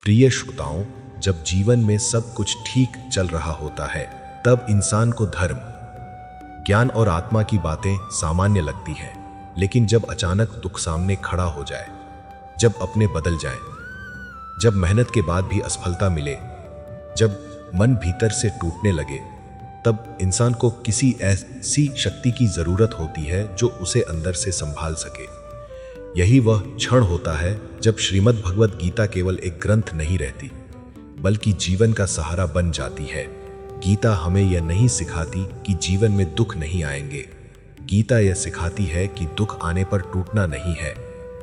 प्रिय श्रोताओं, जब जीवन में सब कुछ ठीक चल रहा होता है तब इंसान को धर्म, ज्ञान और आत्मा की बातें सामान्य लगती हैं। लेकिन जब अचानक दुख सामने खड़ा हो जाए, जब अपने बदल जाए, जब मेहनत के बाद भी असफलता मिले, जब मन भीतर से टूटने लगे, तब इंसान को किसी ऐसी शक्ति की जरूरत होती है जो उसे अंदर से संभाल सके। यही वह क्षण होता है जब श्रीमद् भगवद गीता केवल एक ग्रंथ नहीं रहती, बल्कि जीवन का सहारा बन जाती है। गीता हमें यह नहीं सिखाती कि जीवन में दुख नहीं आएंगे। गीता यह सिखाती है कि दुख आने पर टूटना नहीं है,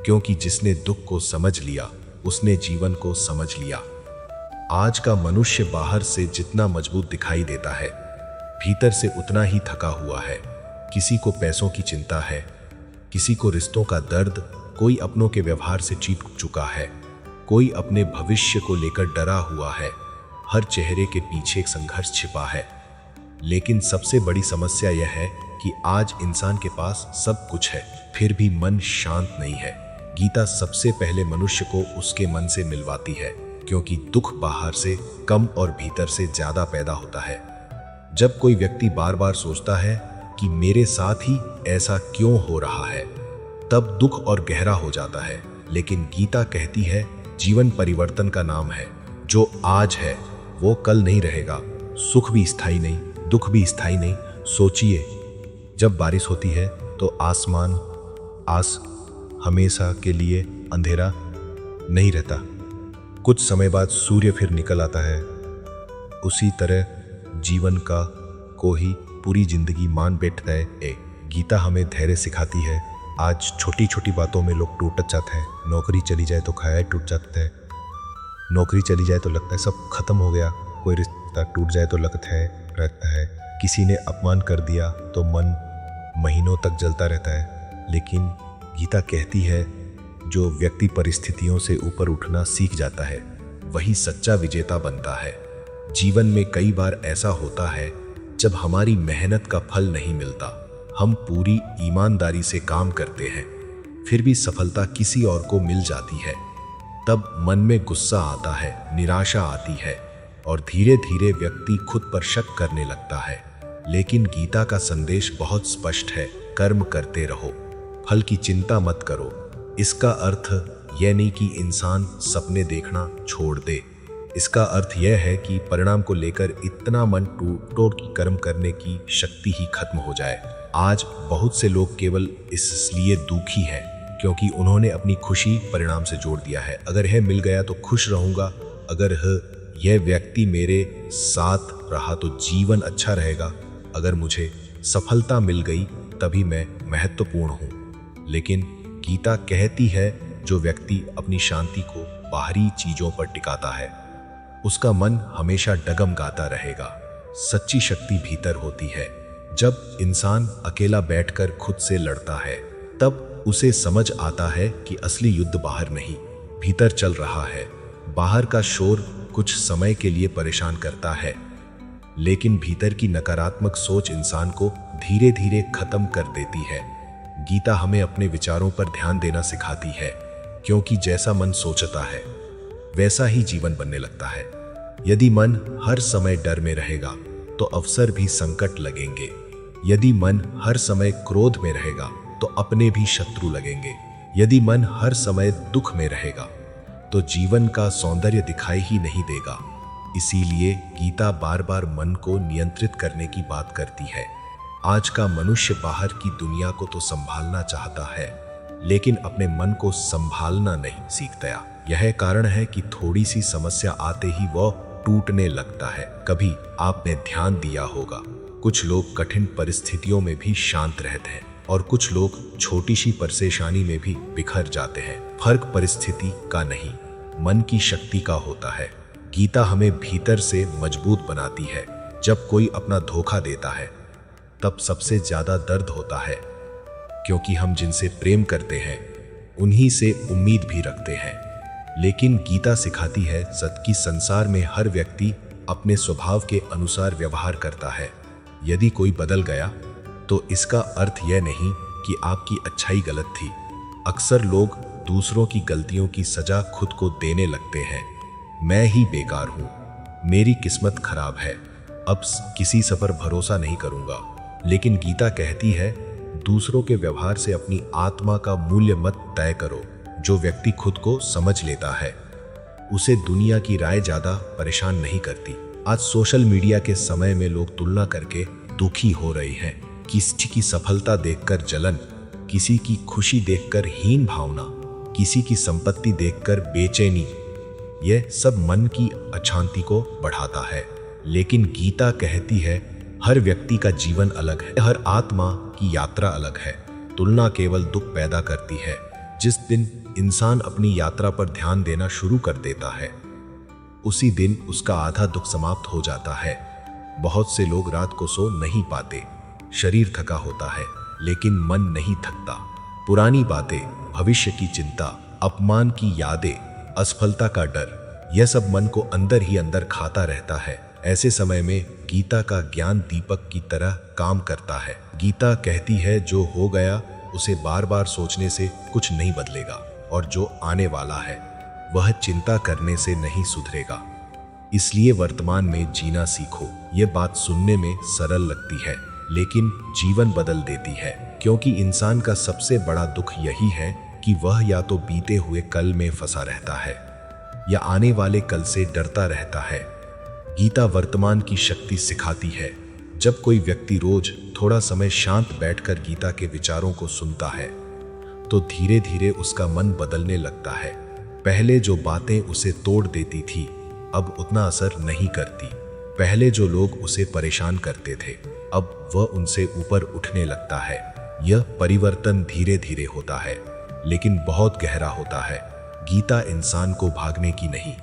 क्योंकि जिसने दुख को समझ लिया उसने जीवन को समझ लिया। आज का मनुष्य बाहर से जितना मजबूत दिखाई देता है, भीतर से उतना ही थका हुआ है। किसी को पैसों की चिंता है, किसी को रिश्तों का दर्द, कोई अपनों के व्यवहार से चीप चुका है, कोई अपने भविष्य को लेकर डरा हुआ है। हर चेहरे के पीछे एक संघर्ष छिपा है। लेकिन सबसे बड़ी समस्या यह है कि आज इंसान के पास सब कुछ है, फिर भी मन शांत नहीं है। गीता सबसे पहले मनुष्य को उसके मन से मिलवाती है, क्योंकि दुख बाहर से कम और भीतर से ज्यादा पैदा होता है। जब कोई व्यक्ति बार बार सोचता है कि मेरे साथ ही ऐसा क्यों हो रहा है, तब दुख और गहरा हो जाता है। लेकिन गीता कहती है, जीवन परिवर्तन का नाम है। जो आज है वो कल नहीं रहेगा। सुख भी स्थायी नहीं, दुख भी स्थायी नहीं। सोचिए, जब बारिश होती है तो आसमान हमेशा के लिए अंधेरा नहीं रहता। कुछ समय बाद सूर्य फिर निकल आता है। उसी तरह जीवन का कोई पूरी जिंदगी मान बैठता है। गीता हमें धैर्य सिखाती है। आज छोटी छोटी बातों में लोग टूट जाते हैं। नौकरी चली जाए तो खाया टूट जाता है। नौकरी चली जाए तो लगता है सब खत्म हो गया। कोई रिश्ता टूट जाए तो लगता है किसी ने अपमान कर दिया तो मन महीनों तक जलता रहता है। लेकिन गीता कहती है, जो व्यक्ति परिस्थितियों से ऊपर उठना सीख जाता है वही सच्चा विजेता बनता है। जीवन में कई बार ऐसा होता है जब हमारी मेहनत का फल नहीं मिलता। हम पूरी ईमानदारी से काम करते हैं, फिर भी सफलता किसी और को मिल जाती है। तब मन में गुस्सा आता है, निराशा आती है और धीरे धीरे व्यक्ति खुद पर शक करने लगता है। लेकिन गीता का संदेश बहुत स्पष्ट है, कर्म करते रहो, फल की चिंता मत करो। इसका अर्थ यह नहीं कि इंसान सपने देखना छोड़ दे। इसका अर्थ यह है कि परिणाम को लेकर इतना मन टूट कि कर्म करने की शक्ति ही खत्म हो जाए। आज बहुत से लोग केवल इसलिए दुखी हैं क्योंकि उन्होंने अपनी खुशी परिणाम से जोड़ दिया है। अगर यह मिल गया तो खुश रहूंगा, अगर यह व्यक्ति मेरे साथ रहा तो जीवन अच्छा रहेगा, अगर मुझे सफलता मिल गई तभी मैं महत्वपूर्ण हूँ। लेकिन गीता कहती है, जो व्यक्ति अपनी शांति को बाहरी चीजों पर टिकाता है उसका मन हमेशा डगमगाता रहेगा। सच्ची शक्ति भीतर होती है। जब इंसान अकेला बैठकर खुद से लड़ता है तब उसे समझ आता है कि असली युद्ध बाहर नहीं, भीतर चल रहा है। बाहर का शोर कुछ समय के लिए परेशान करता है, लेकिन भीतर की नकारात्मक सोच इंसान को धीरे धीरे खत्म कर देती है। गीता हमें अपने विचारों पर ध्यान देना सिखाती है, क्योंकि जैसा मन सोचता है वैसा ही जीवन बनने लगता है। यदि मन हर समय डर में रहेगा तो अवसर भी संकट लगेंगे। यदि मन हर समय क्रोध में रहेगा तो अपने भी शत्रु लगेंगे। यदि मन हर समय दुख में रहेगा तो जीवन का सौंदर्य दिखाई ही नहीं देगा। इसीलिए गीता बार बार मन को नियंत्रित करने की बात करती है। आज का मनुष्य बाहर की दुनिया को तो संभालना चाहता है, लेकिन अपने मन को संभालना नहीं सीखता। यह कारण है कि थोड़ी सी समस्या आते ही वह टूटने लगता है। कभी आपने ध्यान दिया होगा, कुछ लोग कठिन परिस्थितियों में भी शांत रहते हैं और कुछ लोग छोटी सी परेशानी में भी बिखर जाते हैं। फर्क परिस्थिति का नहीं, मन की शक्ति का होता है। गीता हमें भीतर से मजबूत बनाती है। जब कोई अपना धोखा देता है तब सबसे ज्यादा दर्द होता है, क्योंकि हम जिनसे प्रेम करते हैं उन्हीं से उम्मीद भी रखते हैं। लेकिन गीता सिखाती है, कि संसार में हर व्यक्ति अपने स्वभाव के अनुसार व्यवहार करता है। यदि कोई बदल गया तो इसका अर्थ यह नहीं कि आपकी अच्छाई गलत थी। अक्सर लोग दूसरों की गलतियों की सजा खुद को देने लगते हैं। मैं ही बेकार हूँ, मेरी किस्मत खराब है, अब किसी सफर भरोसा नहीं करूँगा। लेकिन गीता कहती है, दूसरों के व्यवहार से अपनी आत्मा का मूल्य मत तय करो। जो व्यक्ति खुद को समझ लेता है उसे दुनिया की राय ज़्यादा परेशान नहीं करती। आज सोशल मीडिया के समय में लोग तुलना करके दुखी हो रहे हैं। किसी की सफलता देखकर जलन, किसी की खुशी देखकर हीन भावना, किसी की संपत्ति देखकर बेचैनी, यह सब मन की अशांति को बढ़ाता है। लेकिन गीता कहती है, हर व्यक्ति का जीवन अलग है, हर आत्मा की यात्रा अलग है। तुलना केवल दुख पैदा करती है। जिस दिन इंसान अपनी यात्रा पर ध्यान देना शुरू कर देता है, उसी दिन उसका आधा दुख समाप्त हो जाता है। बहुत से लोग रात को सो नहीं पाते। शरीर थका होता है लेकिन मन नहीं थकता। पुरानी बातें, भविष्य की चिंता, अपमान की यादें, असफलता का डर, यह सब मन को अंदर ही अंदर खाता रहता है। ऐसे समय में गीता का ज्ञान दीपक की तरह काम करता है। गीता कहती है, जो हो गया उसे बार बार सोचने से कुछ नहीं बदलेगा, और जो आने वाला है वह चिंता करने से नहीं सुधरेगा। इसलिए वर्तमान में जीना सीखो। ये बात सुनने में सरल लगती है लेकिन जीवन बदल देती है, क्योंकि इंसान का सबसे बड़ा दुख यही है कि वह या तो बीते हुए कल में फंसा रहता है या आने वाले कल से डरता रहता है। गीता वर्तमान की शक्ति सिखाती है। जब कोई व्यक्ति रोज थोड़ा समय शांत बैठकर गीता के विचारों को सुनता है तो धीरे धीरे उसका मन बदलने लगता है। पहले जो बातें उसे तोड़ देती थी अब उतना असर नहीं करती। पहले जो लोग उसे परेशान करते थे अब वह उनसे ऊपर उठने लगता है। यह परिवर्तन धीरे धीरे होता है लेकिन बहुत गहरा होता है। गीता इंसान को भागने की नहीं,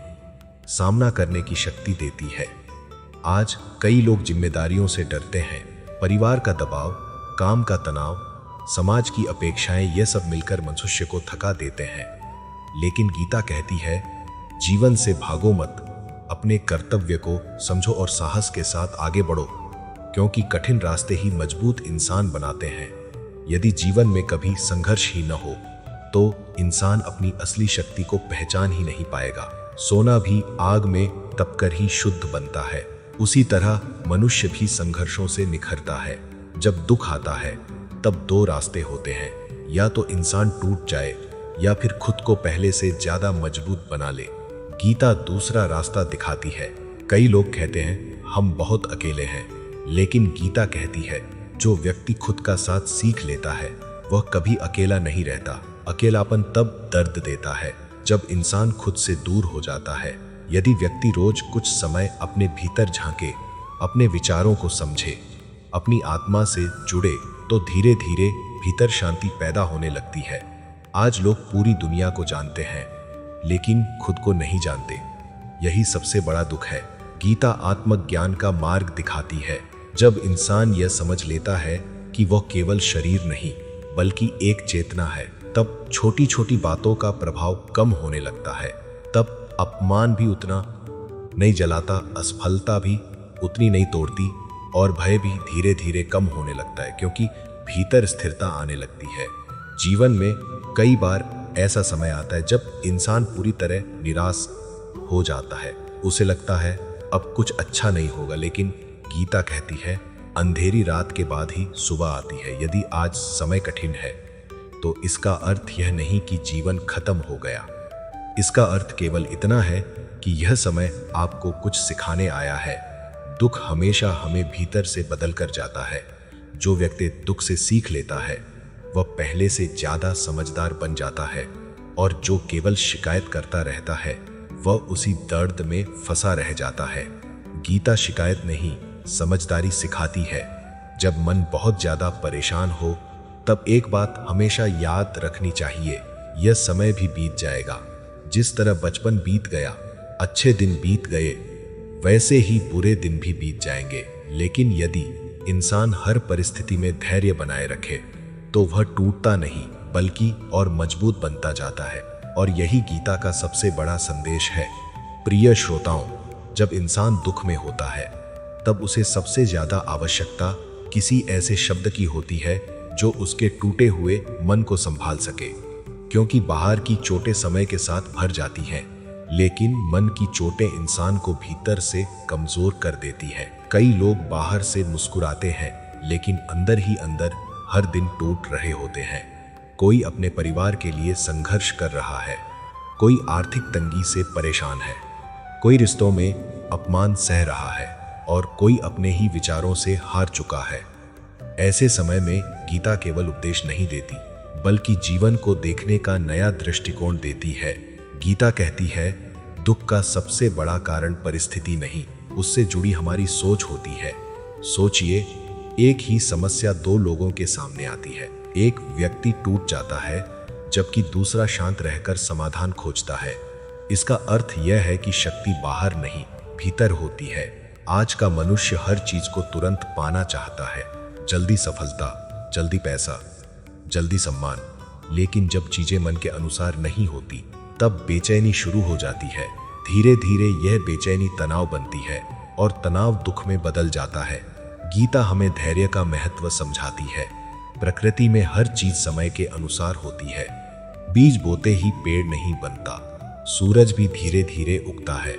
सामना करने की शक्ति देती है। आज कई लोग जिम्मेदारियों से डरते हैं। परिवार का दबाव, काम का तनाव, समाज की अपेक्षाएं, यह सब मिलकर मनुष्य को थका देते हैं। लेकिन गीता कहती है, जीवन से भागो मत, अपने कर्तव्य को समझो और साहस के साथ आगे बढ़ो, क्योंकि कठिन रास्ते ही मजबूत इंसान बनाते हैं। यदि जीवन में कभी संघर्ष ही न हो तो इंसान अपनी असली शक्ति को पहचान ही नहीं पाएगा। सोना भी आग में तपकर ही शुद्ध बनता है, उसी तरह मनुष्य भी संघर्षों से निखरता है। जब दुख आता है तब दो रास्ते होते हैं, या तो इंसान टूट जाए या फिर खुद को पहले से ज्यादा मजबूत बना ले। गीता दूसरा रास्ता दिखाती है। कई लोग कहते हैं हम बहुत अकेले हैं, लेकिन गीता कहती है, जो व्यक्ति खुद का साथ सीख लेता है वह कभी अकेला नहीं रहता। अकेलापन तब दर्द देता है जब इंसान खुद से दूर हो जाता है। यदि व्यक्ति रोज कुछ समय अपने भीतर झांके, अपने विचारों को समझे, अपनी आत्मा से जुड़े, तो धीरे धीरे भीतर शांति पैदा होने लगती है। आज लोग पूरी दुनिया को जानते हैं लेकिन खुद को नहीं जानते। यही सबसे बड़ा दुख है। गीता आत्मज्ञान का मार्ग दिखाती है। जब इंसान यह समझ लेता है कि वह केवल शरीर नहीं बल्कि एक चेतना है, तब छोटी छोटी बातों का प्रभाव कम होने लगता है। तब अपमान भी उतना नहीं जलाता, असफलता भी उतनी नहीं तोड़ती, और भय भी धीरे धीरे कम होने लगता है, क्योंकि भीतर स्थिरता आने लगती है। जीवन में कई बार ऐसा समय आता है जब इंसान पूरी तरह निराश हो जाता है। उसे लगता है अब कुछ अच्छा नहीं होगा, लेकिन गीता कहती है, अंधेरी रात के बाद ही सुबह आती है। यदि आज समय कठिन है तो इसका अर्थ यह नहीं कि जीवन खत्म हो गया। इसका अर्थ केवल इतना है कि यह समय आपको कुछ सिखाने आया है। दुख हमेशा हमें भीतर से बदल कर जाता है। जो व्यक्ति दुख से सीख लेता है वह पहले से ज्यादा समझदार बन जाता है, और जो केवल शिकायत करता रहता है वह उसी दर्द में फंसा रह जाता है। गीता शिकायत नहीं, समझदारी सिखाती है। जब मन बहुत ज्यादा परेशान हो तब एक बात हमेशा याद रखनी चाहिए, यह समय भी बीत जाएगा। जिस तरह बचपन बीत गया, अच्छे दिन बीत गए, वैसे ही बुरे दिन भी बीत जाएंगे। लेकिन यदि इंसान हर परिस्थिति में धैर्य बनाए रखे तो वह टूटता नहीं बल्कि और मजबूत बनता जाता है। और यही गीता का सबसे बड़ा संदेश है। प्रिय श्रोताओं, जब इंसान दुख में होता है तब उसे सबसे ज्यादा आवश्यकता किसी ऐसे शब्द की होती है जो उसके टूटे हुए मन को संभाल सके, क्योंकि बाहर की चोटें समय के साथ भर जाती हैं लेकिन मन की चोटें इंसान को भीतर से कमजोर कर देती है। कई लोग बाहर से मुस्कुराते हैं लेकिन अंदर ही अंदर हर दिन टूट रहे होते हैं। कोई अपने परिवार के लिए संघर्ष कर रहा है, कोई आर्थिक तंगी से परेशान है, कोई रिश्तों में अपमान सह रहा है और कोई अपने ही विचारों से हार चुका है। ऐसे समय में गीता केवल उपदेश नहीं देती बल्कि जीवन को देखने का नया दृष्टिकोण देती है। गीता कहती है, दुख का सबसे बड़ा कारण परिस्थिति नहीं, उससे जुड़ी हमारी सोच होती है। सोचिए, एक ही समस्या दो लोगों के सामने आती है। एक व्यक्ति टूट जाता है जबकि दूसरा शांत रहकर समाधान खोजता है। इसका अर्थ यह है कि शक्ति बाहर नहीं, भीतर होती है। आज का मनुष्य हर चीज को तुरंत पाना चाहता है, जल्दी सफलता, जल्दी पैसा, जल्दी सम्मान। लेकिन जब चीजें मन के अनुसार नहीं होती तब बेचैनी शुरू हो जाती है। धीरे धीरे यह बेचैनी तनाव बनती है और तनाव दुख में बदल जाता है। गीता हमें धैर्य का महत्व समझाती है। प्रकृति में हर चीज समय के अनुसार होती है। बीज बोते ही पेड़ नहीं बनता, सूरज भी धीरे धीरे उगता है,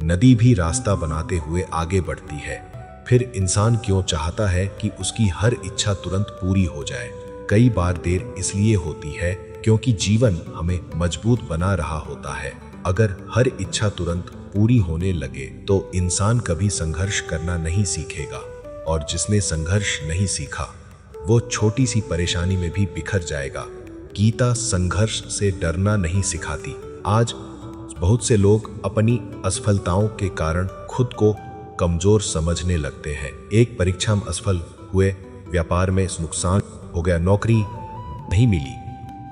नदी भी रास्ता बनाते हुए आगे बढ़ती है। फिर इंसान क्यों चाहता है कि उसकी हर इच्छा तुरंत पूरी हो जाए? कई बार देर इसलिए होती है क्योंकि जीवन हमें मजबूत बना रहा होता है। अगर हर इच्छा तुरंत पूरी होने लगे तो इंसान कभी संघर्ष करना नहीं सीखेगा, और जिसने संघर्ष नहीं सीखा वो छोटी सी परेशानी में भी बिखर जाएगा। गीता संघर्ष से डरना नहीं सिखाती। आज बहुत से लोग अपनी असफलताओं के कारण खुद को कमजोर समझने लगते हैं। एक परीक्षा में असफल हुए, व्यापार में नुकसान हो गया, नौकरी नहीं मिली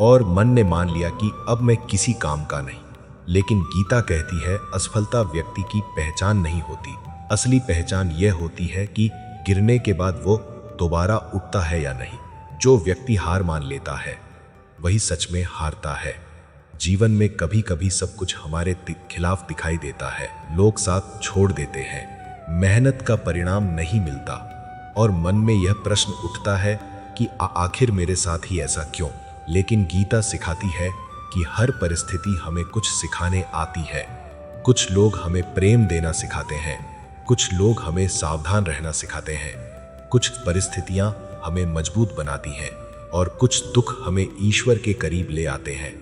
और मन ने मान लिया कि अब मैं किसी काम का नहीं। लेकिन गीता कहती है, असफलता व्यक्ति की पहचान नहीं होती। असली पहचान यह होती है कि गिरने के बाद वो दोबारा उठता है या नहीं। जो व्यक्ति हार मान लेता है वही सच में हारता है। जीवन में कभी कभी सब कुछ हमारे खिलाफ दिखाई देता है। लोग साथ छोड़ देते हैं, मेहनत का परिणाम नहीं मिलता और मन में यह प्रश्न उठता है कि आखिर मेरे साथ ही ऐसा क्यों? लेकिन गीता सिखाती है कि हर परिस्थिति हमें कुछ सिखाने आती है। कुछ लोग हमें प्रेम देना सिखाते हैं, कुछ लोग हमें सावधान रहना सिखाते हैं, कुछ परिस्थितियां हमें मजबूत बनाती हैं और कुछ दुख हमें ईश्वर के करीब ले आते हैं।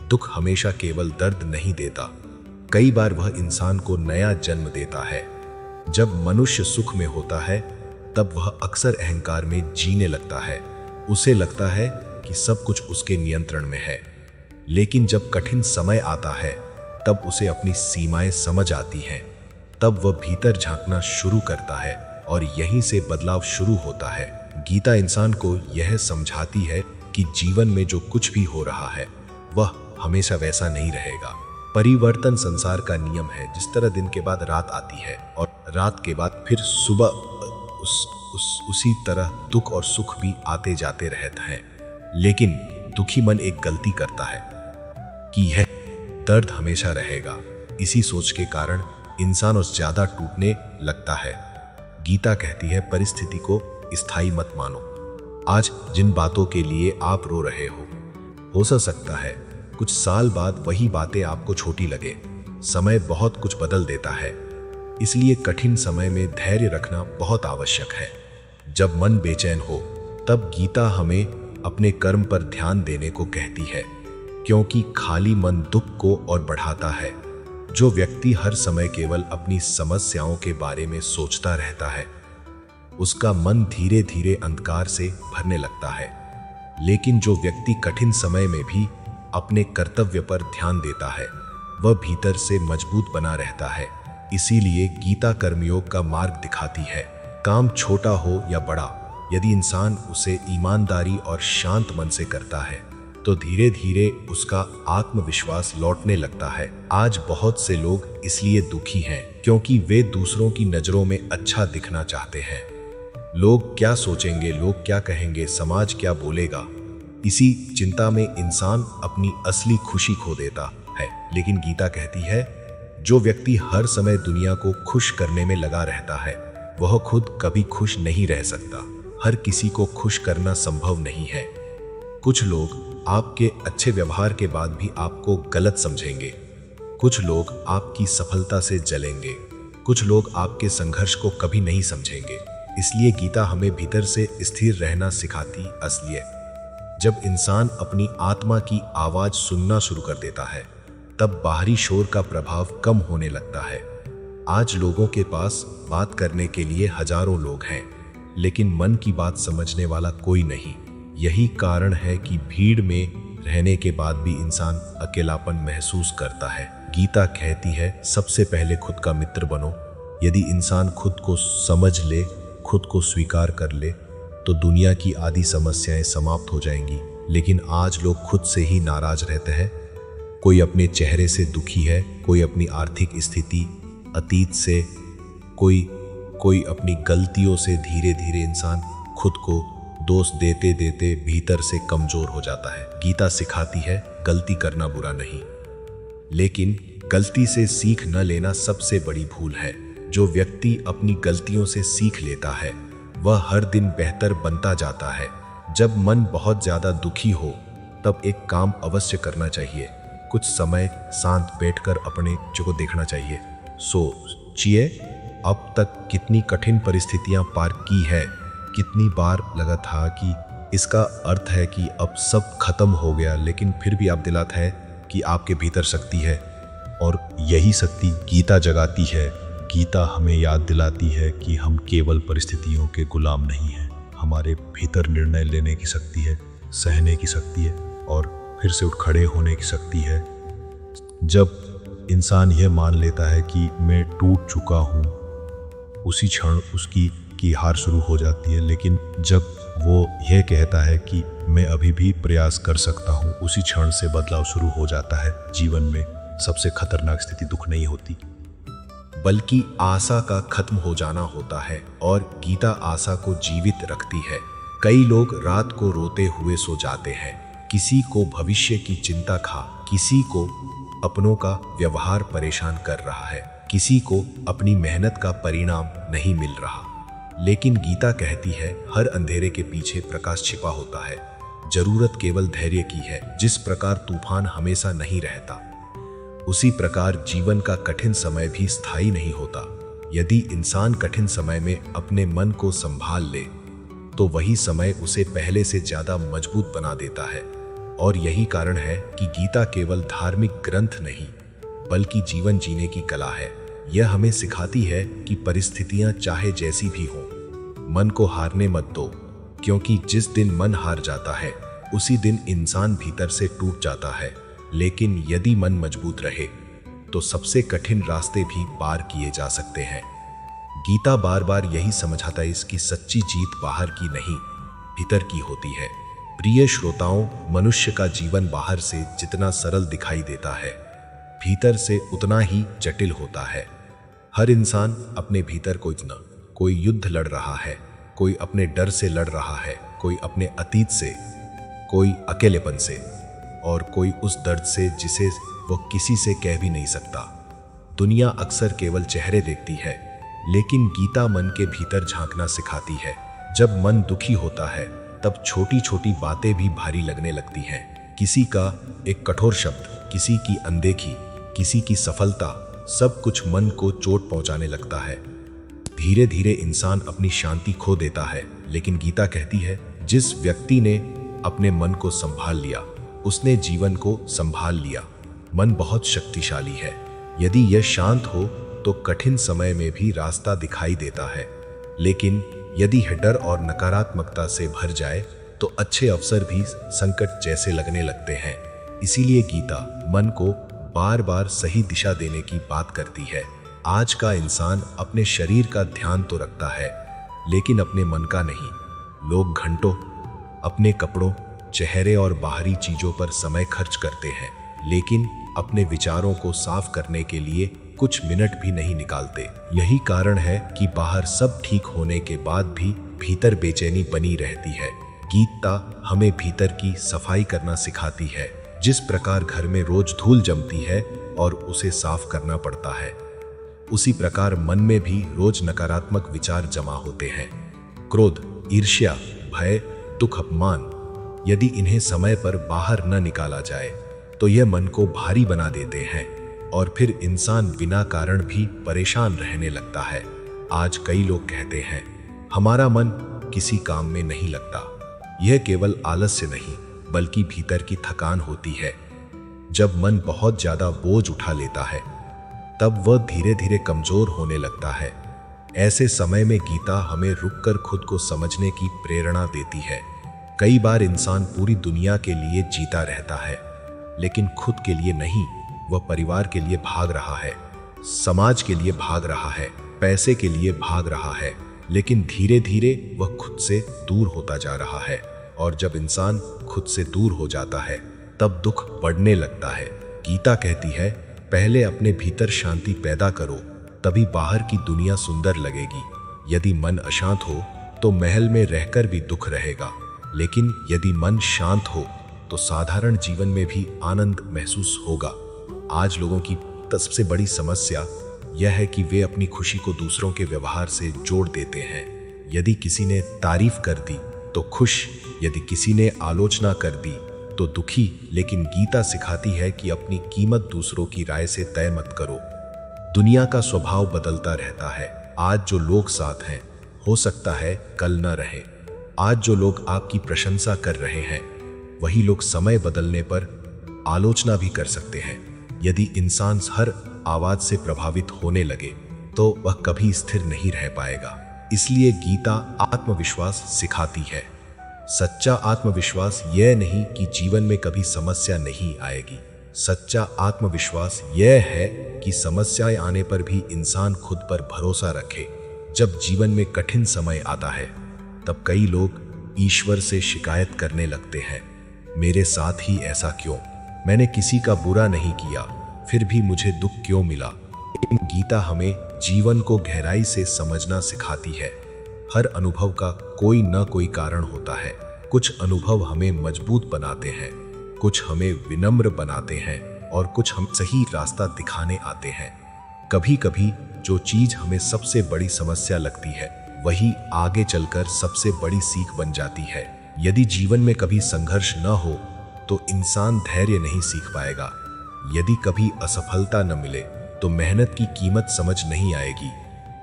दुख हमेशा केवल दर्द नहीं देता, कई बार वह इंसान को नया जन्म देता है। जब मनुष्य सुख में होता है तब वह अक्सर अहंकार में जीने लगता है। उसे लगता है कि सब कुछ उसके नियंत्रण में है। लेकिन जब कठिन समय आता है तब उसे अपनी सीमाएं समझ आती हैं। तब वह भीतर झांकना शुरू करता है और यहीं से बदलाव शुरू होता है। गीता इंसान को यह समझाती है कि जीवन में जो कुछ भी हो रहा है वह हमेशा वैसा नहीं रहेगा। परिवर्तन संसार का नियम है। जिस तरह दिन के बाद रात आती है और रात के बाद फिर सुबह, उसी तरह दुख और सुख भी आते जाते रहते हैं। लेकिन दुखी मन एक गलती करता है कि यह दर्द हमेशा रहेगा। इसी सोच के कारण इंसान और ज्यादा टूटने लगता है। गीता कहती है, परिस्थिति को स्थायी मत मानो। आज जिन बातों के लिए आप रो रहे हो सकता है कुछ साल बाद वही बातें आपको छोटी लगे। समय बहुत कुछ बदल देता है, इसलिए कठिन समय में धैर्य रखना बहुत आवश्यक है। जब मन बेचैन हो तब गीता हमें अपने कर्म पर ध्यान देने को कहती है, क्योंकि खाली मन दुख को और बढ़ाता है। जो व्यक्ति हर समय केवल अपनी समस्याओं के बारे में सोचता रहता है उसका मन धीरे धीरे अंधकार से भरने लगता है। लेकिन जो व्यक्ति कठिन समय में भी अपने कर्तव्य पर ध्यान देता है वह भीतर से मजबूत बना रहता है। इसीलिए गीता कर्मयोग का मार्ग दिखाती है। काम छोटा हो या बड़ा, यदि इंसान उसे ईमानदारी और शांत मन से करता है तो धीरे धीरे उसका आत्मविश्वास लौटने लगता है। आज बहुत से लोग इसलिए दुखी हैं क्योंकि वे दूसरों की नजरों में अच्छा दिखना चाहते हैं। लोग क्या सोचेंगे, लोग क्या कहेंगे, समाज क्या बोलेगा, इसी चिंता में इंसान अपनी असली खुशी खो देता है। लेकिन गीता कहती है, जो व्यक्ति हर समय दुनिया को खुश करने में लगा रहता है वह खुद कभी खुश नहीं रह सकता। हर किसी को खुश करना संभव नहीं है। कुछ लोग आपके अच्छे व्यवहार के बाद भी आपको गलत समझेंगे। कुछ लोग आपकी सफलता से जलेंगे, कुछ लोग आपके संघर्ष को कभी नहीं समझेंगे। इसलिए गीता हमें भीतर से स्थिर रहना सिखाती असलिए। जब इंसान अपनी आत्मा की आवाज सुनना शुरू कर देता है, तब बाहरी शोर का प्रभाव कम होने लगता है। आज लोगों के पास बात करने के लिए हजारों लोग हैं, लेकिन मन की बात समझने वाला कोई नहीं। यही कारण है कि भीड़ में रहने के बाद भी इंसान अकेलापन महसूस करता है। गीता कहती है, सबसे पहले खुद का मित्र बनो। यदि इंसान खुद को समझ ले, खुद को स्वीकार कर ले, तो दुनिया की आधी समस्याएं समाप्त हो जाएंगी। लेकिन आज लोग खुद से ही नाराज रहते हैं। कोई अपने चेहरे से दुखी है, कोई अपनी आर्थिक स्थिति, अतीत से, कोई अपनी गलतियों से। धीरे धीरे इंसान खुद को दोष देते देते भीतर से कमजोर हो जाता है। गीता सिखाती है, गलती करना बुरा नहीं, लेकिन गलती से सीख न लेना सबसे बड़ी भूल है। जो व्यक्ति अपनी गलतियों से सीख लेता है, वह हर दिन बेहतर बनता जाता है। जब मन बहुत ज्यादा दुखी हो, तब एक काम अवश्य करना चाहिए। कुछ समय शांत बैठकर अपने को देखना चाहिए। सोचिए, अब तक कितनी कठिन परिस्थितियां पार की है। कितनी बार लगा था कि इसका अर्थ है कि अब सब खत्म हो गया, लेकिन फिर भी आप दिलाते हैं कि आपके भीतर शक्ति है, और यही शक्ति गीता जगाती है। गीता हमें याद दिलाती है कि हम केवल परिस्थितियों के गुलाम नहीं हैं। हमारे भीतर निर्णय लेने की शक्ति है, सहने की शक्ति है, और फिर से उठ खड़े होने की शक्ति है। जब इंसान यह मान लेता है कि मैं टूट चुका हूँ, उसी क्षण उसकी हार शुरू हो जाती है। लेकिन जब वो यह कहता है कि मैं अभी भी प्रयास कर सकता हूँ, उसी क्षण से बदलाव शुरू हो जाता है। जीवन में सबसे खतरनाक स्थिति दुख नहीं होती, बल्कि आशा का खत्म हो जाना होता है, और गीता आशा को जीवित रखती है। कई लोग रात को रोते हुए सो जाते हैं। किसी को भविष्य की चिंता किसी को अपनों का व्यवहार परेशान कर रहा है, किसी को अपनी मेहनत का परिणाम नहीं मिल रहा। लेकिन गीता कहती है, हर अंधेरे के पीछे प्रकाश छिपा होता है। जरूरत केवल धैर्य की है। जिस प्रकार तूफान हमेशा नहीं रहता, उसी प्रकार जीवन का कठिन समय भी स्थायी नहीं होता। यदि इंसान कठिन समय में अपने मन को संभाल ले, तो वही समय उसे पहले से ज्यादा मजबूत बना देता है। और यही कारण है कि गीता केवल धार्मिक ग्रंथ नहीं, बल्कि जीवन जीने की कला है। यह हमें सिखाती है कि परिस्थितियां चाहे जैसी भी हों, मन को हारने मत दो, क्योंकि जिस दिन मन हार जाता है, उसी दिन इंसान भीतर से टूट जाता है। लेकिन यदि मन मजबूत रहे, तो सबसे कठिन रास्ते भी पार किए जा सकते हैं। गीता बार बार यही समझाता है, इसकी सच्ची जीत बाहर की नहीं, भीतर की होती है। प्रिय श्रोताओं, मनुष्य का जीवन बाहर से जितना सरल दिखाई देता है, भीतर से उतना ही जटिल होता है। हर इंसान अपने भीतर कोई युद्ध लड़ रहा है, कोई अपने डर से लड़ रहा है, कोई अपने अतीत से, कोई अकेलेपन से, और कोई उस दर्द से जिसे वो किसी से कह भी नहीं सकता। दुनिया अक्सर केवल चेहरे देखती है, लेकिन गीता मन के भीतर झांकना सिखाती है। जब मन दुखी होता है, तब छोटी छोटी बातें भी भारी लगने लगती हैं। किसी का एक कठोर शब्द, किसी की अनदेखी, किसी की सफलता, सब कुछ मन को चोट पहुंचाने लगता है। धीरे धीरे इंसान अपनी शांति खो देता है। लेकिन गीता कहती है, जिस व्यक्ति ने अपने मन को संभाल लिया, उसने जीवन को संभाल लिया। मन बहुत शक्तिशाली है। यदि यह शांत हो, तो कठिन समय में भी रास्ता दिखाई देता है। लेकिन यदि डर और नकारात्मकता से भर जाए, तो अच्छे अवसर भी संकट जैसे लगने लगते हैं। इसीलिए गीता मन को बार बार सही दिशा देने की बात करती है। आज का इंसान अपने शरीर का ध्यान तो रखता है, लेकिन अपने मन का नहीं। लोग घंटों अपने कपड़ों, चेहरे और बाहरी चीजों पर समय खर्च करते हैं, लेकिन अपने विचारों को साफ करने के लिए कुछ मिनट भी नहीं निकालते। यही कारण है कि बाहर सब ठीक होने के बाद भी भीतर बेचैनी बनी रहती है। गीता हमें भीतर की सफाई करना सिखाती है। जिस प्रकार घर में रोज धूल जमती है और उसे साफ करना पड़ता है, उसी प्रकार मन में भी रोज नकारात्मक विचार जमा होते हैं। क्रोध, ईर्ष्या, भय, दुख, अपमान, यदि इन्हें समय पर बाहर न निकाला जाए, तो यह मन को भारी बना देते हैं और फिर इंसान बिना कारण भी परेशान रहने लगता है। आज कई लोग कहते हैं हमारा मन किसी काम में नहीं लगता। यह केवल आलस्य नहीं बल्कि भीतर की थकान होती है। जब मन बहुत ज्यादा बोझ उठा लेता है तब वह धीरे धीरे कमजोर होने लगता है। ऐसे समय में गीता हमें रुककर खुद को समझने की प्रेरणा देती है। कई बार इंसान पूरी दुनिया के लिए जीता रहता है लेकिन खुद के लिए नहीं। वह परिवार के लिए भाग रहा है, समाज के लिए भाग रहा है, पैसे के लिए भाग रहा है, लेकिन धीरे धीरे वह खुद से दूर होता जा रहा है। और जब इंसान खुद से दूर हो जाता है तब दुख बढ़ने लगता है। गीता कहती है पहले अपने भीतर शांति पैदा करो, तभी बाहर की दुनिया सुंदर लगेगी। यदि मन अशांत हो तो महल में रहकर भी दुख रहेगा, लेकिन यदि मन शांत हो तो साधारण जीवन में भी आनंद महसूस होगा। आज लोगों की सबसे बड़ी समस्या यह है कि वे अपनी खुशी को दूसरों के व्यवहार से जोड़ देते हैं। यदि किसी ने तारीफ कर दी तो खुश, यदि किसी ने आलोचना कर दी तो दुखी। लेकिन गीता सिखाती है कि अपनी कीमत दूसरों की राय से तय मत करो। दुनिया का स्वभाव बदलता रहता है। आज जो लोग साथ हैं हो सकता है कल न रहे। आज जो लोग आपकी प्रशंसा कर रहे हैं वही लोग समय बदलने पर आलोचना भी कर सकते हैं। यदि इंसान हर आवाज से प्रभावित होने लगे तो वह कभी स्थिर नहीं रह पाएगा। इसलिए गीता आत्मविश्वास सिखाती है। सच्चा आत्मविश्वास यह नहीं कि जीवन में कभी समस्या नहीं आएगी। सच्चा आत्मविश्वास यह है कि समस्याएं आने पर भी इंसान खुद पर भरोसा रखे। जब जीवन में कठिन समय आता है तब कई लोग ईश्वर से शिकायत करने लगते हैं, मेरे साथ ही ऐसा क्यों, मैंने किसी का बुरा नहीं किया फिर भी मुझे दुख क्यों मिला। लेकिन गीता हमें जीवन को गहराई से समझना सिखाती है। हर अनुभव का कोई न कोई कारण होता है। कुछ अनुभव हमें मजबूत बनाते हैं, कुछ हमें विनम्र बनाते हैं और कुछ हम सही रास्ता दिखाने आते हैं। कभी कभी जो चीज हमें सबसे बड़ी समस्या लगती है वही आगे चलकर सबसे बड़ी सीख बन जाती है। यदि जीवन में कभी संघर्ष न हो तो इंसान धैर्य नहीं सीख पाएगा। यदि कभी असफलता न मिले तो मेहनत की कीमत समझ नहीं आएगी।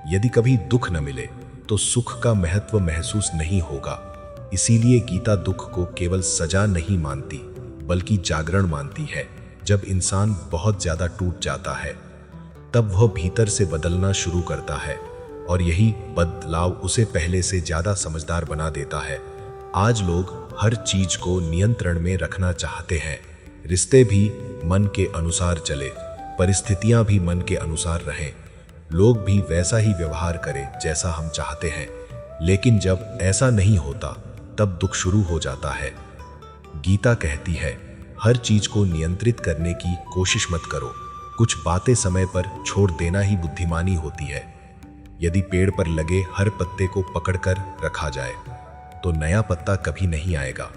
यदि कभी दुख न मिले तो सुख का महत्व महसूस नहीं होगा। इसीलिए गीता दुख को केवल सजा नहीं मानती बल्कि जागरण मानती है। जब इंसान बहुत ज्यादा टूट जाता है तब वह भीतर से बदलना शुरू करता है और यही बदलाव उसे पहले से ज्यादा समझदार बना देता है। आज लोग हर चीज को नियंत्रण में रखना चाहते हैं। रिश्ते भी मन के अनुसार चले, परिस्थितियां भी मन के अनुसार रहें, लोग भी वैसा ही व्यवहार करें जैसा हम चाहते हैं। लेकिन जब ऐसा नहीं होता तब दुख शुरू हो जाता है। गीता कहती है हर चीज को नियंत्रित करने की कोशिश मत करो। कुछ बातें समय पर छोड़ देना ही बुद्धिमानी होती है। यदि पेड़ पर लगे हर पत्ते को पकड़कर रखा जाए तो नया पत्ता कभी नहीं आएगा।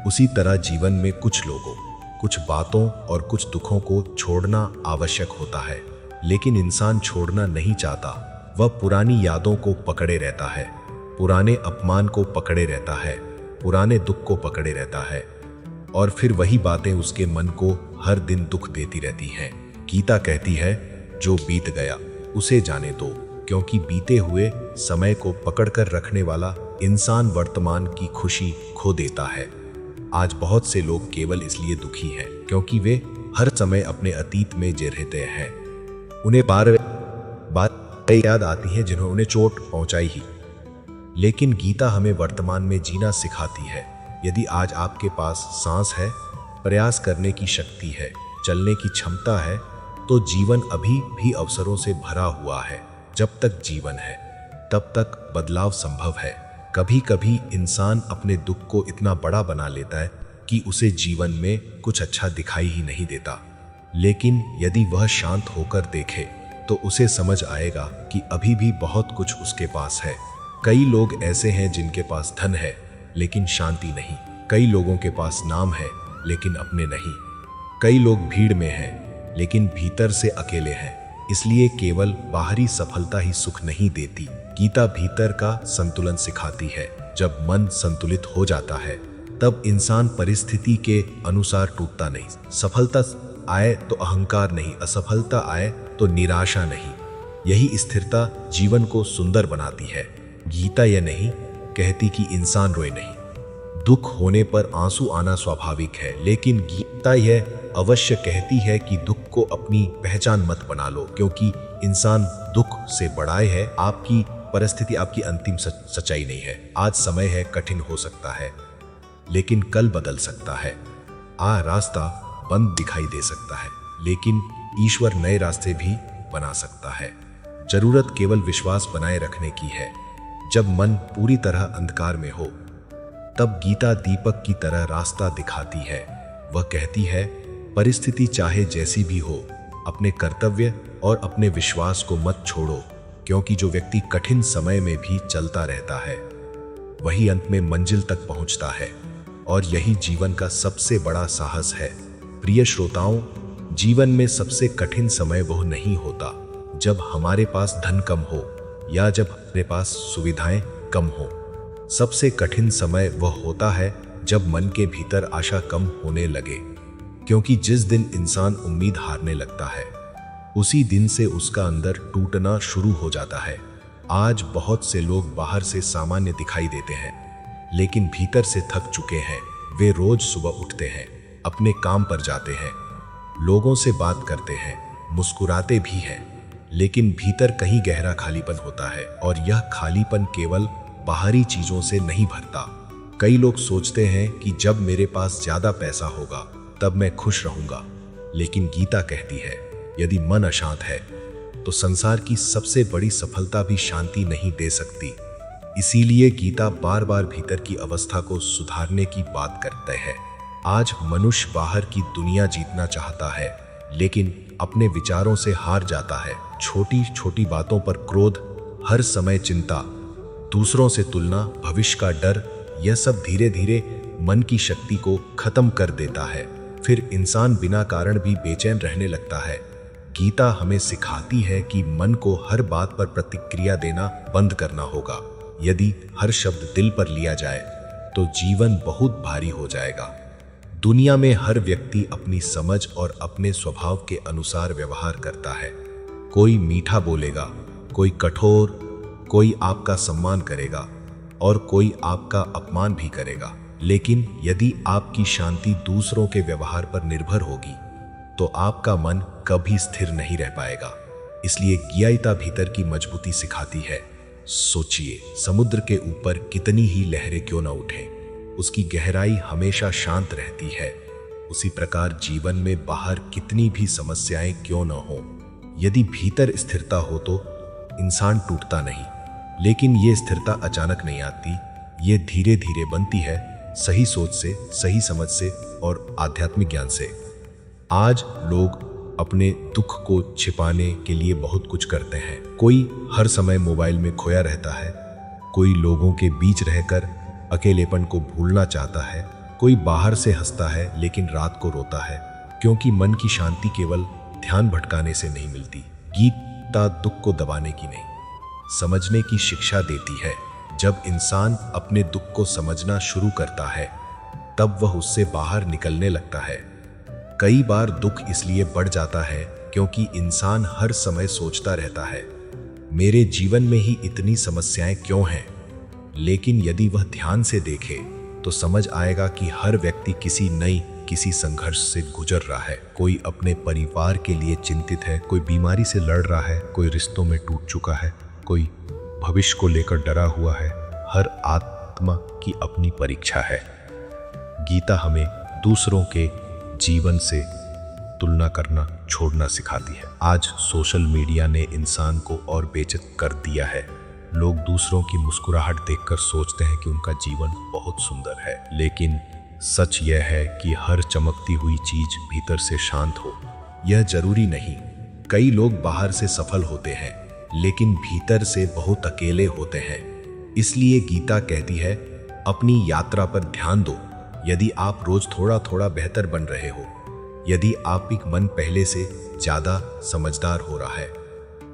उसी तरह जीवन में कुछ लोगों, कुछ बातों और कुछ दुखों को छोड़ना आवश्यक होता है। लेकिन इंसान छोड़ना नहीं चाहता। वह पुरानी यादों को पकड़े रहता है, पुराने अपमान को पकड़े रहता है, पुराने दुख को पकड़े रहता है और फिर वही बातें उसके मन को हर दिन दुख देती रहती हैं। गीता कहती है जो बीत गया उसे जाने दो, क्योंकि बीते हुए समय को पकड़कर रखने वाला इंसान वर्तमान की खुशी खो देता है। आज बहुत से लोग केवल इसलिए दुखी हैं क्योंकि वे हर समय अपने अतीत में जे रहते हैं। उन्हें बार बात याद आती है जिन्होंने चोट पहुंचाई ही। लेकिन गीता हमें वर्तमान में जीना सिखाती है। यदि आज आपके पास सांस है, प्रयास करने की शक्ति है, चलने की क्षमता है तो जीवन अभी भी अवसरों से भरा हुआ है। जब तक जीवन है तब तक बदलाव संभव है। कभी कभी इंसान अपने दुख को इतना बड़ा बना लेता है कि उसे जीवन में कुछ अच्छा दिखाई ही नहीं देता। लेकिन यदि वह शांत होकर देखे तो उसे समझ आएगा कि अभी भी बहुत कुछ उसके पास है। कई लोग ऐसे हैं जिनके पास धन है लेकिन शांति नहीं। कई लोगों के पास नाम है लेकिन अपने नहीं। कई लोग भीड़ में हैं लेकिन भीतर से अकेले हैं। इसलिए केवल बाहरी सफलता ही सुख नहीं देती। गीता भीतर का संतुलन सिखाती है। जब मन संतुलित हो जाता है तब इंसान परिस्थिति के अनुसार टूटता नहीं। सफलता आए तो अहंकार नहीं, असफलता आए तो निराशा नहीं। यही स्थिरता जीवन को सुंदर बनाती है। गीता यह नहीं कहती कि इंसान रोए नहीं। दुख होने पर आंसू आना स्वाभाविक है, लेकिन गीता यह अवश्य कहती है कि दुख को अपनी पहचान मत बना लो, क्योंकि इंसान दुख से बड़ा है। आपकी परिस्थिति आपकी अंतिम सच्चाई नहीं है। आज समय है, कठिन हो सकता है, लेकिन कल बदल सकता है। रास्ता बंद दिखाई दे सकता है, लेकिन ईश्वर नए रास्ते भी बना सकता है। जरूरत केवल विश्वास बनाए रखने की है। जब मन पूरी तरह अंधकार में हो, तब गीता दीपक की तरह रास्ता दिखाती है। वह कहती है, परिस्थिति चाहे जैसी भी हो, अपने कर्तव्य और अपने विश्वास को मत छोड़ो, क्योंकि जो व्यक्ति कठिन समय में भी चलता रहता है, वही अंत में मंजिल तक पहुंचता है। और यही जीवन का सबसे बड़ा साहस है। प्रिय श्रोताओं, जीवन में सबसे कठिन समय वह नहीं होता जब हमारे पास धन कम हो या जब हमारे पास सुविधाएं कम हो। सबसे कठिन समय वह होता है जब मन के भीतर आशा कम होने लगे, क्योंकि जिस दिन इंसान उम्मीद हारने लगता है, उसी दिन से उसका अंदर टूटना शुरू हो जाता है। आज बहुत से लोग बाहर से सामान्य दिखाई देते हैं, लेकिन भीतर से थक चुके हैं। वे रोज सुबह उठते हैं, अपने काम पर जाते हैं, लोगों से बात करते हैं, मुस्कुराते भी हैं, लेकिन भीतर कहीं गहरा खालीपन होता है। और यह खालीपन केवल बाहरी चीजों से नहीं भरता। कई लोग सोचते हैं कि जब मेरे पास ज्यादा पैसा होगा तब मैं खुश रहूंगा, लेकिन गीता कहती है, यदि मन अशांत है तो संसार की सबसे बड़ी सफलता भी शांति नहीं दे सकती। इसीलिए गीता बार बार भीतर की अवस्था को सुधारने की बात करते हैं। आज मनुष्य बाहर की दुनिया जीतना चाहता है, लेकिन अपने विचारों से हार जाता है। छोटी छोटी बातों पर क्रोध, हर समय चिंता, दूसरों से तुलना, भविष्य का डर, यह सब धीरे धीरे मन की शक्ति को खत्म कर देता है। फिर इंसान बिना कारण भी बेचैन रहने लगता है। गीता हमें सिखाती है कि मन को हर बात पर प्रतिक्रिया देना बंद करना होगा। यदि हर शब्द दिल पर लिया जाए तो जीवन बहुत भारी हो जाएगा। दुनिया में हर व्यक्ति अपनी समझ और अपने स्वभाव के अनुसार व्यवहार करता है। कोई मीठा बोलेगा, कोई कठोर, कोई आपका सम्मान करेगा और कोई आपका अपमान भी करेगा। लेकिन यदि आपकी शांति दूसरों के व्यवहार पर निर्भर होगी तो आपका मन कभी स्थिर नहीं रह पाएगा। इसलिए गीता भीतर की मजबूती सिखाती है। सोचिए, समुद्र के ऊपर कितनी ही लहरें क्यों न उठें, उसकी गहराई हमेशा शांत रहती है। उसी प्रकार जीवन में बाहर कितनी भी समस्याएं क्यों न हो, यदि भीतर स्थिरता हो तो इंसान टूटता नहीं। लेकिन ये स्थिरता अचानक नहीं आती, ये धीरे धीरे बनती है, सही सोच से, सही समझ से और आध्यात्मिक ज्ञान से। आज लोग अपने दुख को छिपाने के लिए बहुत कुछ करते हैं। कोई हर समय मोबाइल में खोया रहता है, कोई लोगों के बीच रहकर अकेलेपन को भूलना चाहता है, कोई बाहर से हंसता है लेकिन रात को रोता है, क्योंकि मन की शांति केवल ध्यान भटकाने से नहीं मिलती। गीता दुख को दबाने की नहीं, समझने की शिक्षा देती है। जब इंसान अपने दुख को समझना शुरू करता है, तब वह उससे बाहर निकलने लगता है। कई बार दुख इसलिए बढ़ जाता है क्योंकि इंसान हर समय सोचता रहता है, मेरे जीवन में ही इतनी समस्याएं क्यों हैं। लेकिन यदि वह ध्यान से देखे तो समझ आएगा कि हर व्यक्ति किसी संघर्ष से गुजर रहा है। कोई अपने परिवार के लिए चिंतित है, कोई बीमारी से लड़ रहा है, कोई रिश्तों में टूट चुका है, कोई भविष्य को लेकर डरा हुआ है। हर आत्मा की अपनी परीक्षा है। गीता हमें दूसरों के जीवन से तुलना करना छोड़ना सिखाती है। आज सोशल मीडिया ने इंसान को और बेइज्जत कर दिया है। लोग दूसरों की मुस्कुराहट देखकर सोचते हैं कि उनका जीवन बहुत सुंदर है, लेकिन सच यह है कि हर चमकती हुई चीज भीतर से शांत हो, यह जरूरी नहीं। कई लोग बाहर से सफल होते हैं, लेकिन भीतर से बहुत अकेले होते हैं। इसलिए गीता कहती है, अपनी यात्रा पर ध्यान दो। यदि आप रोज थोड़ा थोड़ा बेहतर बन रहे हो, यदि आपका मन पहले से ज्यादा समझदार हो रहा है,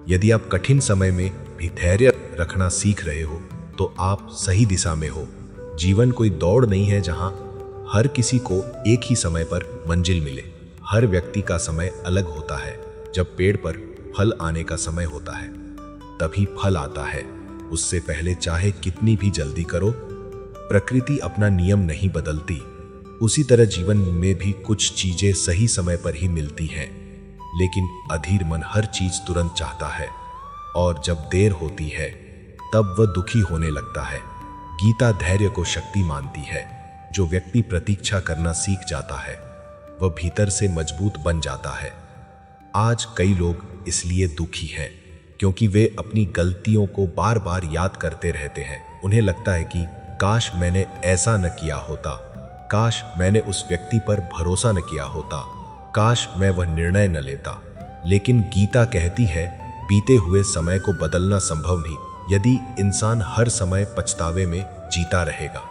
यदि आप कठिन समय में भी धैर्य रखना सीख रहे हो, तो आप सही दिशा में हो। जीवन कोई दौड़ नहीं है जहां हर किसी को एक ही समय पर मंजिल मिले। हर व्यक्ति का समय अलग होता है। जब पेड़ पर फल आने का समय होता है तभी फल आता है, उससे पहले चाहे कितनी भी जल्दी करो, प्रकृति अपना नियम नहीं बदलती। उसी तरह जीवन में भी कुछ चीजें सही समय पर ही मिलती हैं, लेकिन अधीर मन हर चीज तुरंत चाहता है और जब देर होती है तब वह दुखी होने लगता है। गीता धैर्य को शक्ति मानती है। जो व्यक्ति प्रतीक्षा करना सीख जाता है वह भीतर से मजबूत बन जाता है। आज कई लोग इसलिए दुखी हैं क्योंकि वे अपनी गलतियों को बार बार याद करते रहते हैं। उन्हें लगता है कि काश मैंने ऐसा न किया होता, काश मैंने उस व्यक्ति पर भरोसा न किया होता, काश मैं वह निर्णय न लेता। लेकिन गीता कहती है बीते हुए समय को बदलना संभव नहीं। यदि इंसान हर समय पछतावे में जीता रहेगा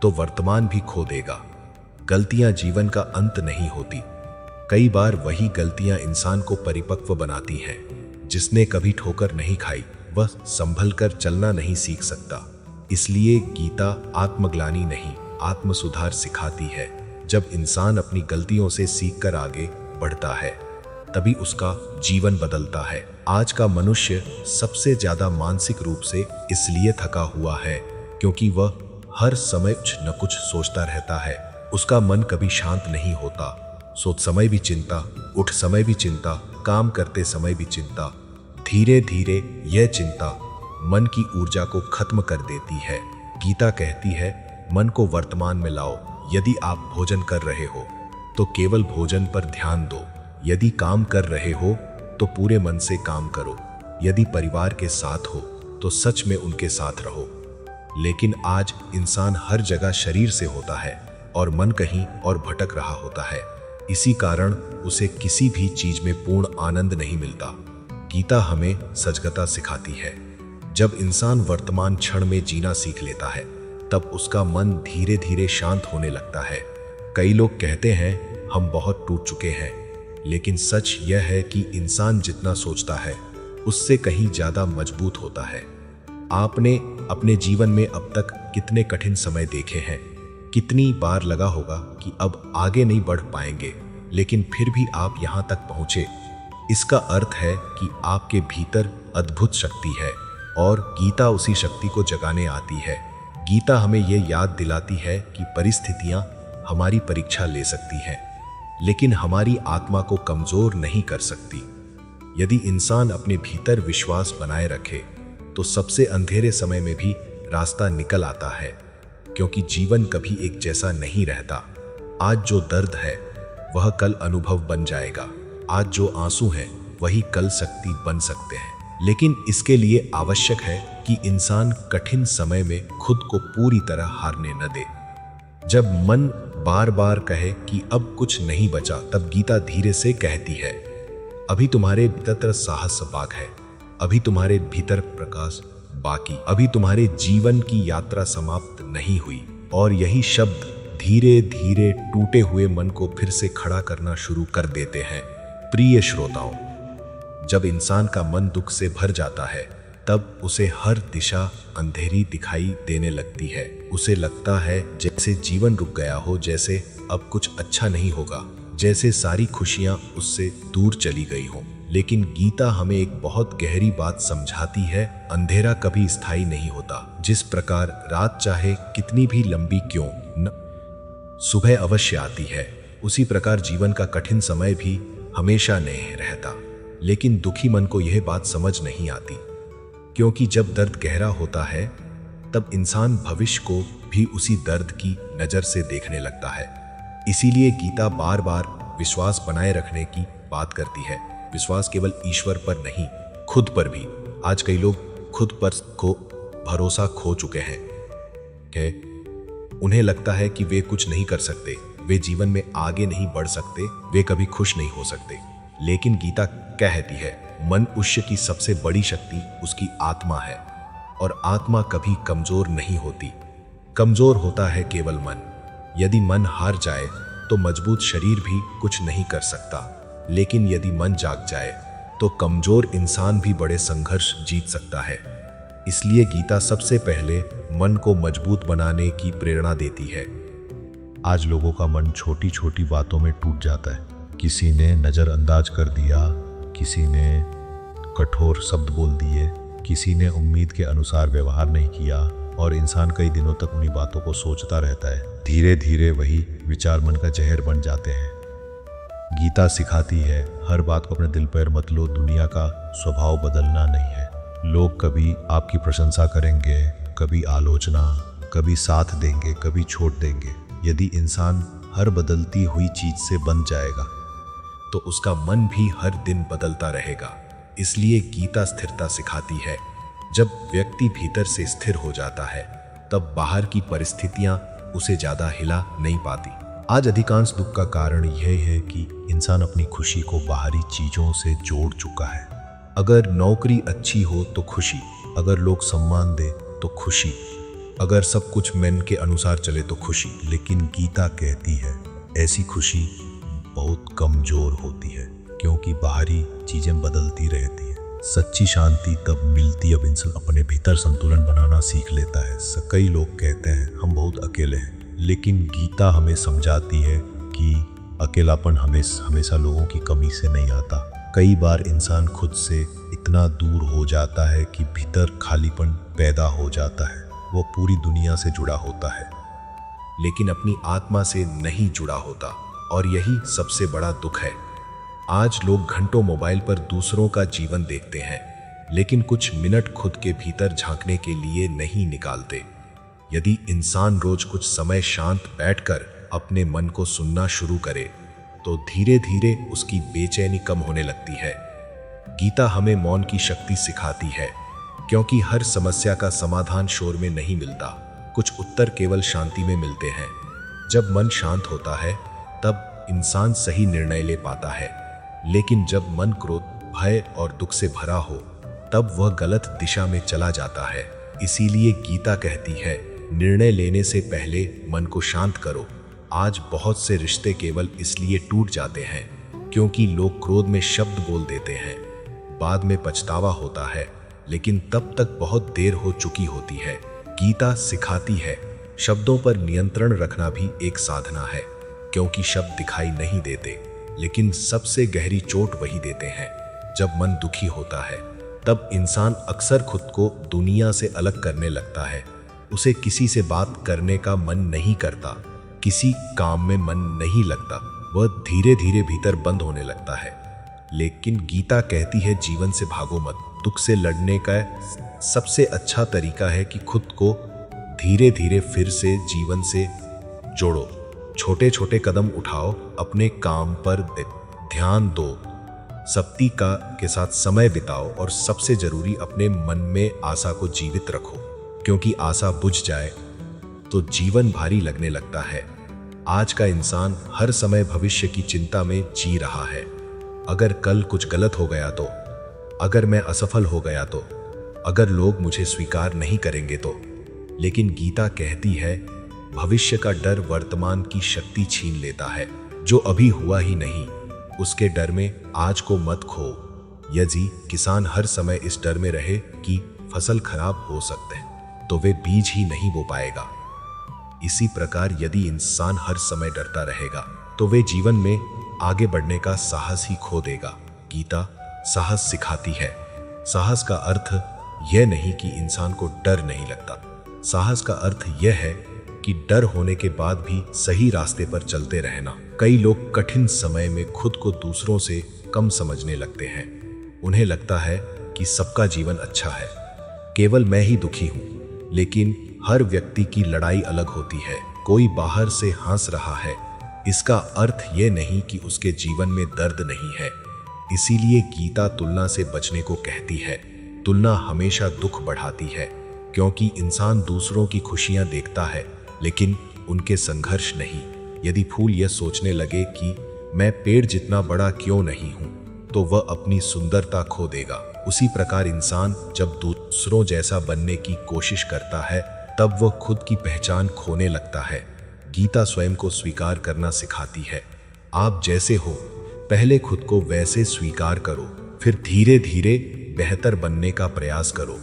तो वर्तमान भी खो देगा। गलतियां जीवन का अंत नहीं होती। कई बार वही गलतियां इंसान को परिपक्व बनाती हैं। जिसने कभी ठोकर नहीं खाई वह संभल कर चलना नहीं सीख सकता। इसलिए गीता आत्मग्लानि नहीं, आत्म सुधार सिखाती है। जब इंसान अपनी गलतियों से सीखकर आगे बढ़ता है तभी उसका जीवन बदलता है। आज का मनुष्य सबसे ज्यादा मानसिक रूप से इसलिए थका हुआ है क्योंकि वह हर समय कुछ न कुछ सोचता रहता है। उसका मन कभी शांत नहीं होता। सोते समय भी चिंता, उठ समय भी चिंता, काम करते समय भी चिंता। धीरे धीरे यह चिंता मन की ऊर्जा को खत्म कर देती है। गीता कहती है मन को वर्तमान में लाओ। यदि आप भोजन कर रहे हो तो केवल भोजन पर ध्यान दो। यदि काम कर रहे हो तो पूरे मन से काम करो। यदि परिवार के साथ हो तो सच में उनके साथ रहो। लेकिन आज इंसान हर जगह शरीर से होता है और मन कहीं और भटक रहा होता है। इसी कारण उसे किसी भी चीज में पूर्ण आनंद नहीं मिलता। गीता हमें सजगता सिखाती है। जब इंसान वर्तमान क्षण में जीना सीख लेता है तब उसका मन धीरे धीरे शांत होने लगता है। कई लोग कहते हैं हम बहुत टूट चुके हैं, लेकिन सच यह है कि इंसान जितना सोचता है उससे कहीं ज्यादा मजबूत होता है। आपने अपने जीवन में अब तक कितने कठिन समय देखे हैं। कितनी बार लगा होगा कि अब आगे नहीं बढ़ पाएंगे, लेकिन फिर भी आप यहाँ तक पहुँचे। इसका अर्थ है कि आपके भीतर अद्भुत शक्ति है और गीता उसी शक्ति को जगाने आती है। गीता हमें यह याद दिलाती है कि परिस्थितियां हमारी परीक्षा ले सकती हैं, लेकिन हमारी आत्मा को कमजोर नहीं कर सकती। यदि इंसान अपने भीतर विश्वास बनाए रखे तो सबसे अंधेरे समय में भी रास्ता निकल आता है, क्योंकि जीवन कभी एक जैसा नहीं रहता। आज जो दर्द है वह कल अनुभव बन जाएगा। आज जो आंसू हैं वही कल शक्ति बन सकते हैं। लेकिन इसके लिए आवश्यक है कि इंसान कठिन समय में खुद को पूरी तरह हारने न दे। जब मन बार बार कहे कि अब कुछ नहीं बचा, तब गीता धीरे से कहती है अभी तुम्हारे भीतर साहस बाकी है, अभी तुम्हारे भीतर प्रकाश बाकी, अभी तुम्हारे जीवन की यात्रा समाप्त नहीं हुई। और यही शब्द धीरे धीरे टूटे हुए मन को फिर से खड़ा करना शुरू कर देते हैं। प्रिय श्रोताओं, जब इंसान का मन दुख से भर जाता है तब उसे हर दिशा अंधेरी दिखाई देने लगती है। उसे लगता है जैसे जीवन रुक गया हो, जैसे अब कुछ अच्छा नहीं होगा, जैसे सारी खुशियां उससे दूर चली गई हों। लेकिन गीता हमें एक बहुत गहरी बात समझाती है, अंधेरा कभी स्थायी नहीं होता। जिस प्रकार रात चाहे कितनी भी लंबी क्यों न, सुबह अवश्य आती है, उसी प्रकार जीवन का कठिन समय भी हमेशा नहीं रहता। लेकिन दुखी मन को यह बात समझ नहीं आती, क्योंकि जब दर्द गहरा होता है तब इंसान भविष्य को भी उसी दर्द की नजर से देखने लगता है। इसीलिए गीता बार बार विश्वास बनाए रखने की बात करती है। विश्वास केवल ईश्वर पर नहीं, खुद पर भी। आज कई लोग खुद पर को भरोसा खो चुके हैं। उन्हें लगता है कि वे कुछ नहीं कर सकते, वे जीवन में आगे नहीं बढ़ सकते, वे कभी खुश नहीं हो सकते। लेकिन गीता कहती है मनुष्य की सबसे बड़ी शक्ति उसकी आत्मा है और आत्मा कभी कमजोर नहीं होती। कमजोर होता है केवल मन। यदि मन हार जाए तो मजबूत शरीर भी कुछ नहीं कर सकता, लेकिन यदि मन जाग जाए तो कमजोर इंसान भी बड़े संघर्ष जीत सकता है। इसलिए गीता सबसे पहले मन को मजबूत बनाने की प्रेरणा देती है। आज लोगों का मन छोटी छोटी बातों में टूट जाता है। किसी ने नज़रअंदाज कर दिया, किसी ने कठोर शब्द बोल दिए, किसी ने उम्मीद के अनुसार व्यवहार नहीं किया और इंसान कई दिनों तक उन्हीं बातों को सोचता रहता है। धीरे धीरे वही विचार मन का जहर बन जाते हैं। गीता सिखाती है हर बात को अपने दिल पर मत लो। दुनिया का स्वभाव बदलना नहीं है। लोग कभी आपकी प्रशंसा करेंगे, कभी आलोचना, कभी साथ देंगे, कभी छोड़ देंगे। यदि इंसान हर बदलती हुई चीज से बन जाएगा तो उसका मन भी हर दिन बदलता रहेगा। इसलिए गीता स्थिरता सिखाती है। जब व्यक्ति भीतर से स्थिर हो जाता है तब बाहर की परिस्थितियां उसे ज्यादा हिला नहीं पाती। आज अधिकांश दुख का कारण यह है कि इंसान अपनी खुशी को बाहरी चीजों से जोड़ चुका है। अगर नौकरी अच्छी हो तो खुशी, अगर लोग सम्मान दे तो खुशी, अगर सब कुछ मन के अनुसार चले तो खुशी। लेकिन गीता कहती है ऐसी खुशी बहुत कमजोर होती है, क्योंकि बाहरी चीजें बदलती रहती हैं। सच्ची शांति तब मिलती जब इंसान अपने भीतर संतुलन बनाना सीख लेता है। कई लोग कहते हैं हम बहुत अकेले हैं, लेकिन गीता हमें समझाती है कि अकेलापन हमेशा लोगों की कमी से नहीं आता। कई बार इंसान खुद से इतना दूर हो जाता है कि भीतर खालीपन पैदा हो जाता है। वो पूरी दुनिया से जुड़ा होता है लेकिन अपनी आत्मा से नहीं जुड़ा होता, और यही सबसे बड़ा दुख है। आज लोग घंटों मोबाइल पर दूसरों का जीवन देखते हैं, लेकिन कुछ मिनट खुद के भीतर झांकने के लिए नहीं निकालते। यदि इंसान रोज कुछ समय शांत बैठकर अपने मन को सुनना शुरू करे तो धीरे धीरे उसकी बेचैनी कम होने लगती है। गीता हमें मौन की शक्ति सिखाती है, क्योंकि हर समस्या का समाधान शोर में नहीं मिलता, कुछ उत्तर केवल शांति में मिलते हैं। जब मन शांत होता है तब इंसान सही निर्णय ले पाता है, लेकिन जब मन क्रोध, भय और दुख से भरा हो तब वह गलत दिशा में चला जाता है। इसीलिए गीता कहती है निर्णय लेने से पहले मन को शांत करो। आज बहुत से रिश्ते केवल इसलिए टूट जाते हैं क्योंकि लोग क्रोध में शब्द बोल देते हैं, बाद में पछतावा होता है, लेकिन तब तक बहुत देर हो चुकी होती है। गीता सिखाती है शब्दों पर नियंत्रण रखना भी एक साधना है, क्योंकि शब्द दिखाई नहीं देते, लेकिन सबसे गहरी चोट वही देते हैं। जब मन दुखी होता है तब इंसान अक्सर खुद को दुनिया से अलग करने लगता है। उसे किसी से बात करने का मन नहीं करता, किसी काम में मन नहीं लगता, वह धीरे धीरे भीतर बंद होने लगता है। लेकिन गीता कहती है जीवन से भागो मत। दुख से लड़ने का सबसे अच्छा तरीका है कि खुद को धीरे धीरे फिर से जीवन से जोड़ो। छोटे छोटे कदम उठाओ, अपने काम पर ध्यान दो, सप्तिका के साथ समय बिताओ, और सबसे जरूरी अपने मन में आशा को जीवित रखो, क्योंकि आशा बुझ जाए तो जीवन भारी लगने लगता है। आज का इंसान हर समय भविष्य की चिंता में जी रहा है। अगर कल कुछ गलत हो गया तो, अगर मैं असफल हो गया तो, अगर लोग मुझे स्वीकार नहीं करेंगे तो। लेकिन गीता कहती है भविष्य का डर वर्तमान की शक्ति छीन लेता है। जो अभी हुआ ही नहीं उसके डर में आज को मत खो। यदि किसान हर समय इस डर में रहे कि फसल खराब हो सकते हैं तो वे बीज ही नहीं बो पाएगा। इसी प्रकार यदि इंसान हर समय डरता रहेगा तो वे जीवन में आगे बढ़ने का साहस ही खो देगा। गीता साहस सिखाती है। साहस का अर्थ यह नहीं कि इंसान को डर नहीं लगता। साहस का अर्थ यह है कि डर होने के बाद भी सही रास्ते पर चलते रहना। कई लोग कठिन समय में खुद को दूसरों से कम समझने लगते हैं। उन्हें लगता है कि सबका जीवन अच्छा है, केवल मैं ही दुखी हूँ। लेकिन हर व्यक्ति की लड़ाई अलग होती है। कोई बाहर से हंस रहा है, इसका अर्थ ये नहीं कि उसके जीवन में दर्द नहीं है। इसीलिए गीता तुलना से बचने को कहती है। तुलना हमेशा दुख बढ़ाती है, क्योंकि इंसान दूसरों की खुशियां देखता है लेकिन उनके संघर्ष नहीं। यदि फूल यह सोचने लगे कि मैं पेड़ जितना बड़ा क्यों नहीं हूं, तो वह अपनी सुंदरता खो देगा। उसी प्रकार इंसान जब दूसरों जैसा बनने की कोशिश करता है तब वह खुद की पहचान खोने लगता है। गीता स्वयं को स्वीकार करना सिखाती है। आप जैसे हो पहले खुद को वैसे स्वीकार करो, फिर धीरे धीरे बेहतर बनने का प्रयास करो,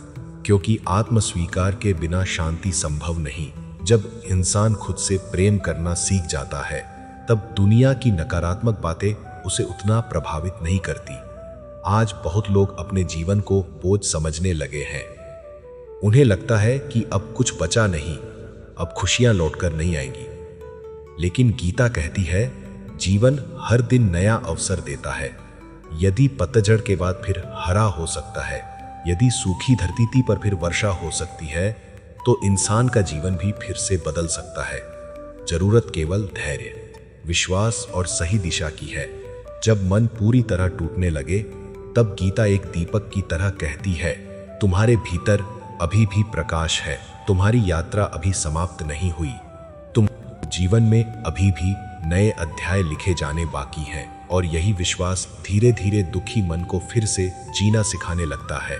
क्योंकि आत्मस्वीकार के बिना शांति संभव नहीं। जब इंसान खुद से प्रेम करना सीख जाता है तब दुनिया की नकारात्मक बातें उसे उतना प्रभावित नहीं करती। आज बहुत लोग अपने जीवन को बोझ समझने लगे हैं। उन्हें लगता है कि अब कुछ बचा नहीं, अब खुशियां लौटकर नहीं आएंगी। लेकिन गीता कहती है, जीवन हर दिन नया अवसर देता है। यदि पतझड़ के बाद फिर हरा हो सकता है, यदि सूखी धरती पर फिर वर्षा हो सकती है, तो इंसान का जीवन भी फिर से बदल सकता है। जरूरत केवल धैर्य, विश्वास और सही दिशा की है। जब मन पूरी तरह टूटने लगे, तब गीता एक दीपक की तरह कहती है, तुम्हारे भीतर अभी भी प्रकाश है, तुम्हारी यात्रा अभी समाप्त नहीं हुई, तुम जीवन में अभी भी नए अध्याय लिखे जाने बाकी हैं। और यही विश्वास धीरे धीरे दुखी मन को फिर से जीना सिखाने लगता है।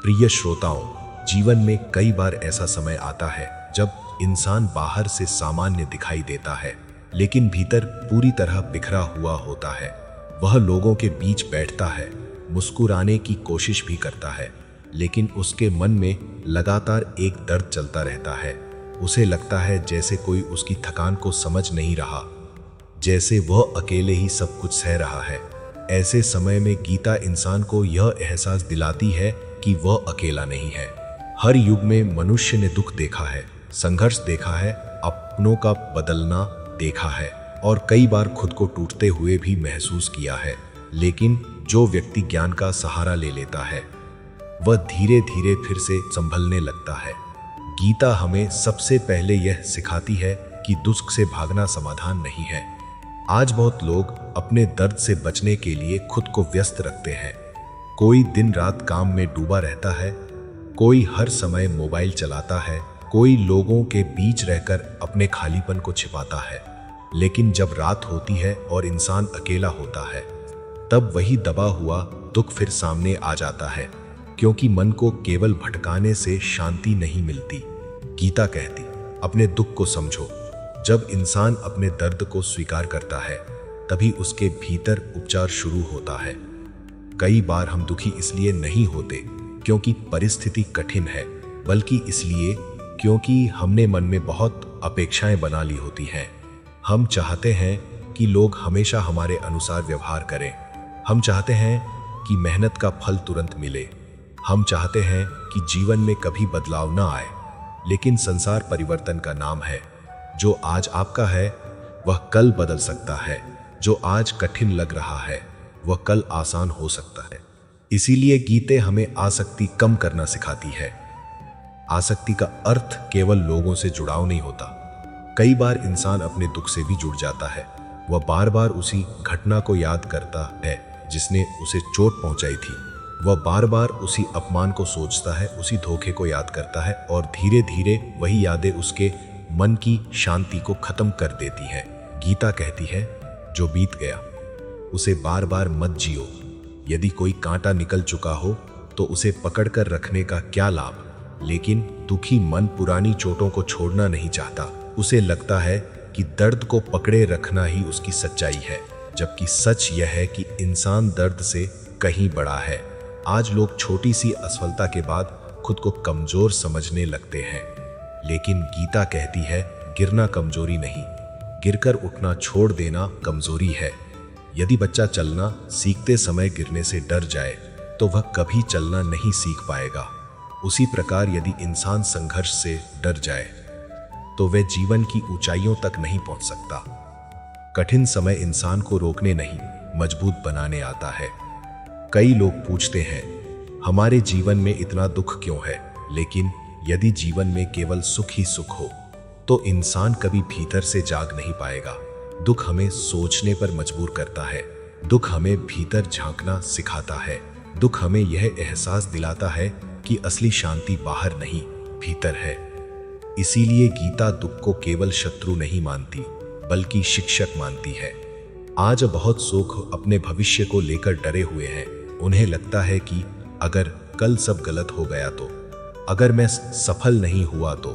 प्रिय श्रोताओं, जीवन में कई बार ऐसा समय आता है जब इंसान बाहर से सामान्य दिखाई देता है, लेकिन भीतर पूरी तरह बिखरा हुआ होता है। वह लोगों के बीच बैठता है, मुस्कुराने की कोशिश भी करता है, लेकिन उसके मन में लगातार एक दर्द चलता रहता है। उसे लगता है जैसे कोई उसकी थकान को समझ नहीं रहा, जैसे वह अकेले ही सब कुछ सह रहा है। ऐसे समय में गीता इंसान को यह एहसास दिलाती है कि वह अकेला नहीं है। हर युग में मनुष्य ने दुख देखा है, संघर्ष देखा है, अपनों का बदलना देखा है और कई बार खुद को टूटते हुए भी महसूस किया है। लेकिन जो व्यक्ति ज्ञान का सहारा ले लेता है, वह धीरे धीरे फिर से संभलने लगता है। गीता हमें सबसे पहले यह सिखाती है कि दुख से भागना समाधान नहीं है। आज बहुत लोग अपने दर्द से बचने के लिए खुद को व्यस्त रखते हैं। कोई दिन रात काम में डूबा रहता है, कोई हर समय मोबाइल चलाता है, कोई लोगों के बीच रहकर अपने खालीपन को छिपाता है। लेकिन जब रात होती है और इंसान अकेला होता है, तब वही दबा हुआ दुख फिर सामने आ जाता है, क्योंकि मन को केवल भटकाने से शांति नहीं मिलती। गीता कहती, अपने दुख को समझो। जब इंसान अपने दर्द को स्वीकार करता है, तभी उसके भीतर उपचार शुरू होता है। कई बार हम दुखी इसलिए नहीं होते क्योंकि परिस्थिति कठिन है, बल्कि इसलिए क्योंकि हमने मन में बहुत अपेक्षाएं बना ली होती हैं। हम चाहते हैं कि लोग हमेशा हमारे अनुसार व्यवहार करें। हम चाहते हैं कि मेहनत का फल तुरंत मिले। हम चाहते हैं कि जीवन में कभी बदलाव ना आए। लेकिन संसार परिवर्तन का नाम है। जो आज आपका है, वह कल बदल सकता है। जो आज कठिन लग रहा है, वह कल आसान हो सकता है। इसीलिए गीते हमें आसक्ति कम करना सिखाती है। आसक्ति का अर्थ केवल लोगों से जुड़ाव नहीं होता। कई बार इंसान अपने दुख से भी जुड़ जाता है। वह बार बार उसी घटना को याद करता है जिसने उसे चोट पहुंचाई थी। वह बार बार उसी अपमान को सोचता है, उसी धोखे को याद करता है और धीरे धीरे वही यादें उसके मन की शांति को खत्म कर देती है। गीता कहती है, जो बीत गया उसे बार बार मत जियो। यदि कोई कांटा निकल चुका हो तो उसे पकड़कर रखने का क्या लाभ। लेकिन दुखी मन पुरानी चोटों को छोड़ना नहीं चाहता। उसे लगता है कि दर्द को पकड़े रखना ही उसकी सच्चाई है, जबकि सच यह है कि इंसान दर्द से कहीं बड़ा है। आज लोग छोटी सी असफलता के बाद खुद को कमजोर समझने लगते हैं, लेकिन गीता कहती है, गिरना कमजोरी नहीं, गिरकर उठना छोड़ देना कमजोरी है। यदि बच्चा चलना सीखते समय गिरने से डर जाए, तो वह कभी चलना नहीं सीख पाएगा। उसी प्रकार यदि इंसान संघर्ष से डर जाए, तो वह जीवन की ऊंचाइयों तक नहीं पहुंच सकता। कठिन समय इंसान को रोकने नहीं, मजबूत बनाने आता है। कई लोग पूछते हैं, हमारे जीवन में इतना दुख क्यों है? लेकिन यदि जीवन में केवल सुख ही सुख हो, तो इंसान कभी भीतर से जाग नहीं पाएगा। दुख हमें सोचने पर मजबूर करता है। दुख हमें भीतर झांकना सिखाता है। दुख हमें यह एहसास दिलाता है कि असली शांति बाहर नहीं, भीतर है। इसीलिए गीता दुख को केवल शत्रु नहीं मानती, बल्कि शिक्षक मानती है। आज बहुत लोग अपने भविष्य को लेकर डरे हुए हैं। उन्हें लगता है कि अगर कल सब गलत हो गया तो, अगर मैं सफल नहीं हुआ तो,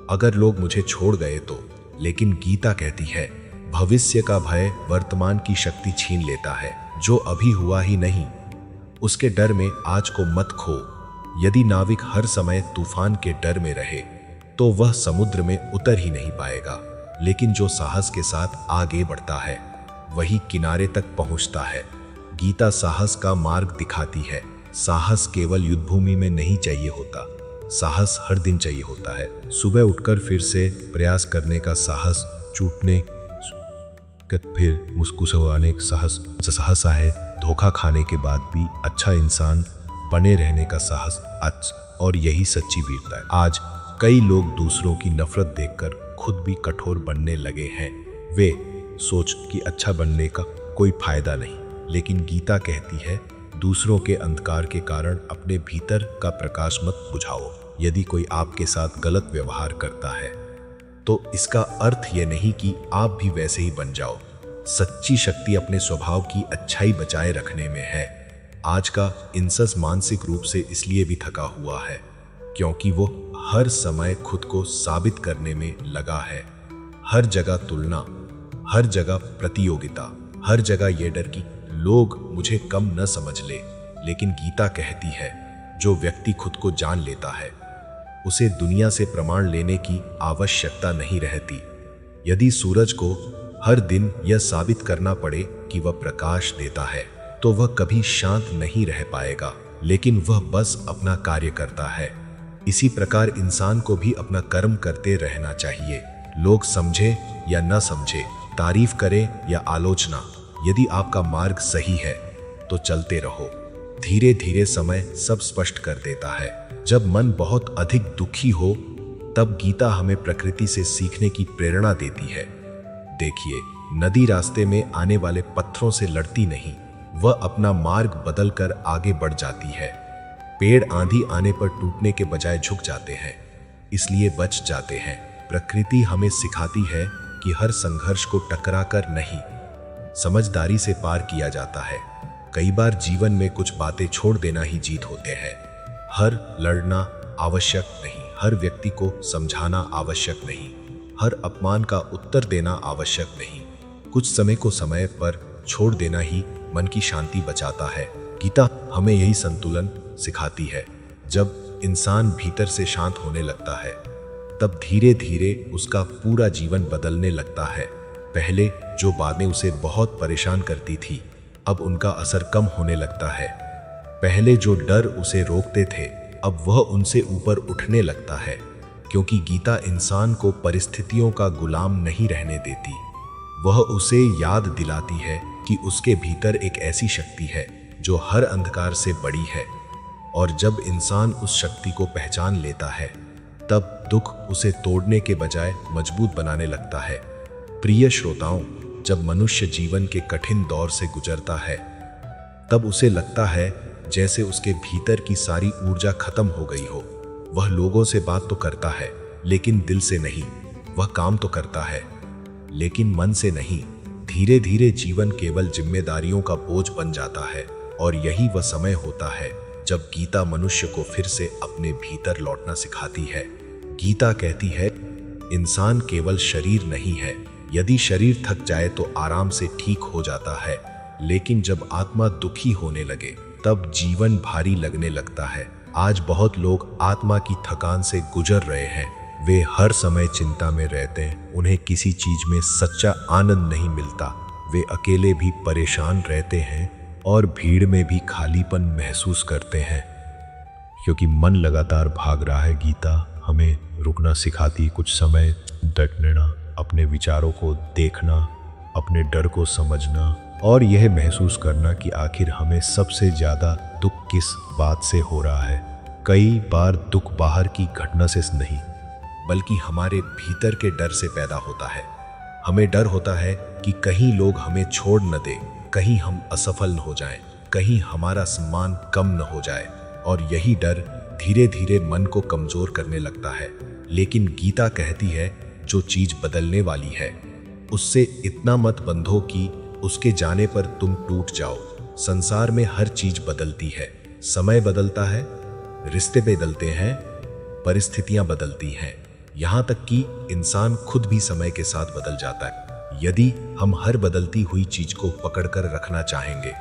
अगर लोग मुझे छोड़ गए तो। लेकिन गीता कहती है, भविष्य का भय वर्तमान की शक्ति छीन लेता है। जो अभी हुआ ही नहीं, उसके डर में आज को मत खो। यदि नाविक हर समय तूफान के डर में रहे, तो वह समुद्र में उतर ही नहीं पाएगा। लेकिन जो साहस के साथ आगे बढ़ता है, वही किनारे तक पहुंचता है। गीता साहस का मार्ग दिखाती है। साहस केवल युद्धभूमि में नहीं चाहिए होता, साहस हर दिन चाहिए होता है। सुबह उठकर फिर से प्रयास करने का साहस, छूटने फिर मुस्कुराने का साहस है, धोखा खाने के बाद भी अच्छा इंसान बने रहने का साहस, और यही सच्ची वीरता है। आज कई लोग दूसरों की नफरत देखकर खुद भी कठोर बनने लगे हैं। वे सोच कि अच्छा बनने का कोई फायदा नहीं, लेकिन गीता कहती है दूसरों के अंधकार के कारण अपने भीतर का प्रकाश मत बुझाओ। यदि कोई आपके साथ गलत व्यवहार करता है तो इसका अर्थ ये नहीं कि आप भी वैसे ही बन जाओ। सच्ची शक्ति अपने स्वभाव की अच्छाई बचाए रखने में है। आज का इंसान मानसिक रूप से इसलिए भी थका हुआ है क्योंकि वो हर समय खुद को साबित करने में लगा है। हर जगह तुलना, हर जगह प्रतियोगिता, हर जगह ये डर कि लोग मुझे कम न समझ ले। लेकिन गीता कहती है जो व्यक्ति खुद को जान लेता है उसे दुनिया से प्रमाण लेने की आवश्यकता नहीं रहती। यदि सूरज को हर दिन यह साबित करना पड़े कि वह प्रकाश देता है तो वह कभी शांत नहीं रह पाएगा, लेकिन वह बस अपना कार्य करता है। इसी प्रकार इंसान को भी अपना कर्म करते रहना चाहिए। लोग समझे या न समझे, तारीफ करें या आलोचना, यदि आपका मार्ग सही है तो चलते रहो। धीरे धीरे समय सब स्पष्ट कर देता है। जब मन बहुत अधिक दुखी हो तब गीता हमें प्रकृति से सीखने की प्रेरणा देती है। देखिए, नदी रास्ते में आने वाले पत्थरों से लड़ती नहीं, वह अपना मार्ग बदलकर आगे बढ़ जाती है। पेड़ आंधी आने पर टूटने के बजाय झुक जाते हैं, इसलिए बच जाते हैं। प्रकृति हमें सिखाती है कि हर संघर्ष को टकराकर नहीं, समझदारी से पार किया जाता है। कई बार जीवन में कुछ बातें छोड़ देना ही जीत होते हैं। हर लड़ना आवश्यक नहीं, हर व्यक्ति को समझाना आवश्यक नहीं, हर अपमान का उत्तर देना आवश्यक नहीं। कुछ समय को समय पर छोड़ देना ही मन की शांति बचाता है। गीता हमें यही संतुलन सिखाती है। जब इंसान भीतर से शांत होने लगता है तब धीरे धीरे उसका पूरा जीवन बदलने लगता है। पहले जो बातें उसे बहुत परेशान करती थी अब उनका असर कम होने लगता है। पहले जो डर उसे रोकते थे अब वह उनसे ऊपर उठने लगता है, क्योंकि गीता इंसान को परिस्थितियों का गुलाम नहीं रहने देती। वह उसे याद दिलाती है कि उसके भीतर एक ऐसी शक्ति है जो हर अंधकार से बड़ी है, और जब इंसान उस शक्ति को पहचान लेता है तब दुख उसे तोड़ने के बजाय मजबूत बनाने लगता है। प्रिय श्रोताओं, जब मनुष्य जीवन के कठिन दौर से गुजरता है तब उसे लगता है जैसे उसके भीतर की सारी ऊर्जा खत्म हो गई हो। वह लोगों से बात तो करता है लेकिन दिल से नहीं, वह काम तो करता है लेकिन मन से नहीं। धीरे धीरे जीवन केवल जिम्मेदारियों का बोझ बन जाता है, और यही वह समय होता है जब गीता मनुष्य को फिर से अपने भीतर लौटना सिखाती है। गीता कहती है इंसान केवल शरीर नहीं है। यदि शरीर थक जाए तो आराम से ठीक हो जाता है, लेकिन जब आत्मा दुखी होने लगे तब जीवन भारी लगने लगता है। आज बहुत लोग आत्मा की थकान से गुजर रहे हैं। वे हर समय चिंता में रहते हैं, उन्हें किसी चीज में सच्चा आनंद नहीं मिलता। वे अकेले भी परेशान रहते हैं और भीड़ में भी खालीपन महसूस करते हैं, क्योंकि मन लगातार भाग रहा है। गीता हमें रुकना सिखाती, कुछ समय डटना, अपने विचारों को देखना, अपने डर को समझना और यह महसूस करना कि आखिर हमें सबसे ज़्यादा दुख किस बात से हो रहा है। कई बार दुख बाहर की घटना से नहीं बल्कि हमारे भीतर के डर से पैदा होता है। हमें डर होता है कि कहीं लोग हमें छोड़ न दें, कहीं हम असफल न हो जाएं, कहीं हमारा सम्मान कम न हो जाए, और यही डर धीरे धीरे मन को कमज़ोर करने लगता है। लेकिन गीता कहती है जो चीज़ बदलने वाली है उससे इतना मत बंधो कि उसके जाने पर तुम टूट जाओ। संसार में हर चीज बदलती है, समय बदलता है, रिश्ते बदलते हैं, परिस्थितियां बदलती हैं, यहाँ तक कि इंसान खुद भी समय के साथ बदल जाता है। यदि हम हर बदलती हुई चीज को पकड़कर रखना चाहेंगे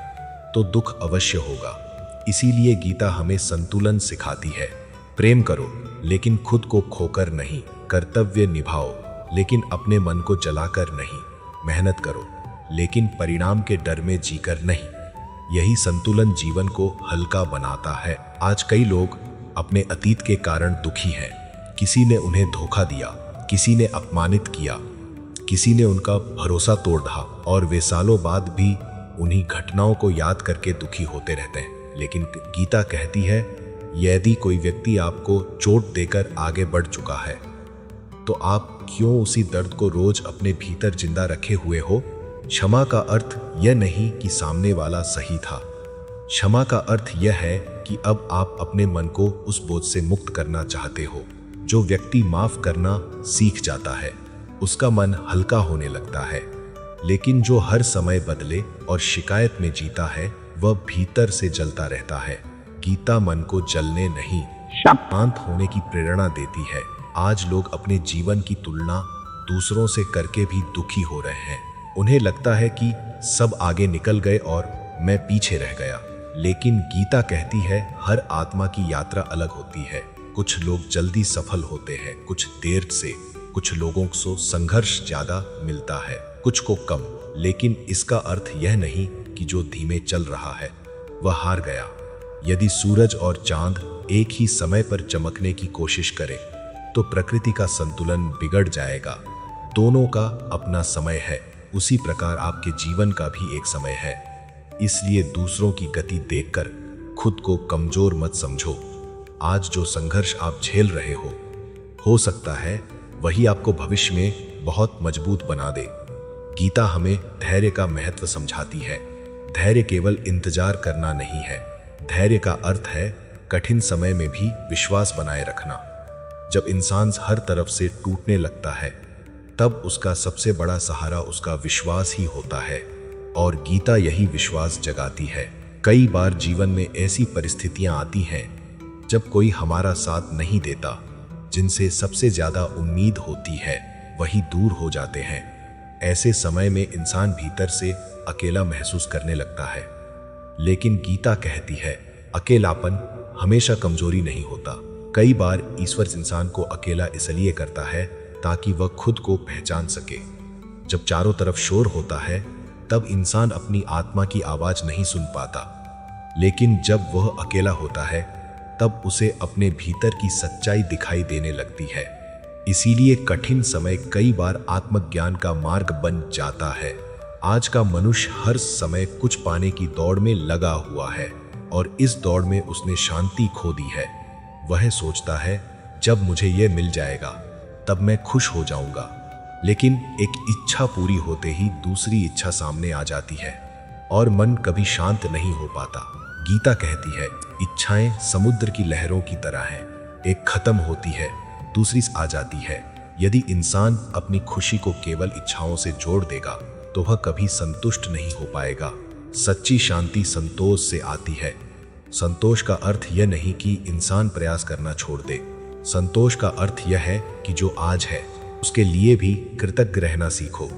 तो दुख अवश्य होगा। इसीलिए गीता हमें संतुलन सिखाती है। प्रेम करो लेकिन खुद को खोकर नहीं, कर्तव्य निभाओ लेकिन अपने मन को जलाकर नहीं, मेहनत करो लेकिन परिणाम के डर में जीकर नहीं। यही संतुलन जीवन को हल्का बनाता है। आज कई लोग अपने अतीत के कारण दुखी हैं। किसी ने उन्हें धोखा दिया, किसी ने अपमानित किया, किसी ने उनका भरोसा तोड़ ढा, और वे सालों बाद भी उन्हीं घटनाओं को याद करके दुखी होते रहते हैं। लेकिन गीता कहती है, यदि कोई व्यक्ति आपको चोट देकर आगे बढ़ चुका है तो आप क्यों उसी दर्द को रोज अपने भीतर जिंदा रखे हुए हो? क्षमा का अर्थ यह नहीं कि सामने वाला सही था। क्षमा का अर्थ यह है कि अब आप अपने मन को उस बोझ से मुक्त करना चाहते हो। जो व्यक्ति माफ करना सीख जाता है उसका मन हल्का होने लगता है, लेकिन जो हर समय बदले और शिकायत में जीता है वह भीतर से जलता रहता है। गीता मन को जलने नहीं, शांत होने की प्रेरणा देती है। आज लोग अपने जीवन की तुलना दूसरों से करके भी दुखी हो रहे हैं। उन्हें लगता है कि सब आगे निकल गए और मैं पीछे रह गया। लेकिन गीता कहती है, हर आत्मा की यात्रा अलग होती है। कुछ लोग जल्दी सफल होते हैं, कुछ देर से। कुछ लोगों को संघर्ष ज्यादा मिलता है, कुछ को कम। लेकिन इसका अर्थ यह नहीं कि जो धीमे चल रहा है वह हार गया। यदि सूरज और चांद एक ही समय पर चमकने की कोशिश करें तो प्रकृति का संतुलन बिगड़ जाएगा। दोनों का अपना समय है। उसी प्रकार आपके जीवन का भी एक समय है। इसलिए दूसरों की गति देखकर खुद को कमजोर मत समझो। आज जो संघर्ष आप झेल रहे हो सकता है वही आपको भविष्य में बहुत मजबूत बना दे। गीता हमें धैर्य का महत्व समझाती है। धैर्य केवल इंतजार करना नहीं है। धैर्य का अर्थ है कठिन समय में भी विश्वास बनाए रखना। जब इंसान हर तरफ से टूटने लगता है तब उसका सबसे बड़ा सहारा उसका विश्वास ही होता है, और गीता यही विश्वास जगाती है। कई बार जीवन में ऐसी परिस्थितियां आती हैं जब कोई हमारा साथ नहीं देता। जिनसे सबसे ज्यादा उम्मीद होती है वही दूर हो जाते हैं। ऐसे समय में इंसान भीतर से अकेला महसूस करने लगता है। लेकिन गीता कहती है, अकेलापन हमेशा कमजोरी नहीं होता। कई बार ईश्वर इंसान को अकेला इसलिए करता है ताकि वह खुद को पहचान सके। जब चारों तरफ शोर होता है तब इंसान अपनी आत्मा की आवाज नहीं सुन पाता, लेकिन जब वह अकेला होता है तब उसे अपने भीतर की सच्चाई दिखाई देने लगती है। इसीलिए कठिन समय कई बार आत्मज्ञान का मार्ग बन जाता है। आज का मनुष्य हर समय कुछ पाने की दौड़ में लगा हुआ है, और इस दौड़ में उसने शांति खो दी है। वह सोचता है, जब मुझे यह मिल जाएगा तब मैं खुश हो जाऊंगा। लेकिन एक इच्छा पूरी होते ही दूसरी इच्छा सामने आ जाती है और मन कभी शांत नहीं हो पाता। गीता कहती है, इच्छाएं समुद्र की लहरों की तरह हैं। एक खत्म होती है, दूसरी आ जाती है। यदि इंसान अपनी खुशी को केवल इच्छाओं से जोड़ देगा तो वह कभी संतुष्ट नहीं हो पाएगा। सच्ची शांति संतोष से आती है। संतोष का अर्थ यह नहीं कि इंसान प्रयास करना छोड़ दे। संतोष का अर्थ यह है कि जो आज है उसके लिए भी कृतज्ञ रहना सीखो।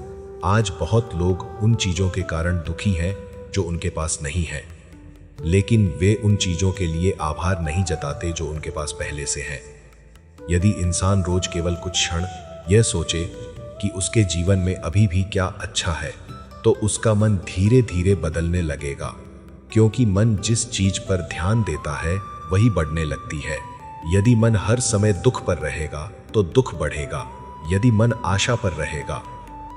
आज बहुत लोग उन चीजों के कारण दुखी हैं जो उनके पास नहीं है, लेकिन वे उन चीजों के लिए आभार नहीं जताते जो उनके पास पहले से है। यदि इंसान रोज केवल कुछ क्षण यह सोचे कि उसके जीवन में अभी भी क्या अच्छा है, तो उसका मन धीरे धीरे बदलने लगेगा। क्योंकि मन जिस चीज पर ध्यान देता है वही बढ़ने लगती है। यदि मन हर समय दुख पर रहेगा तो दुख बढ़ेगा। यदि मन आशा पर रहेगा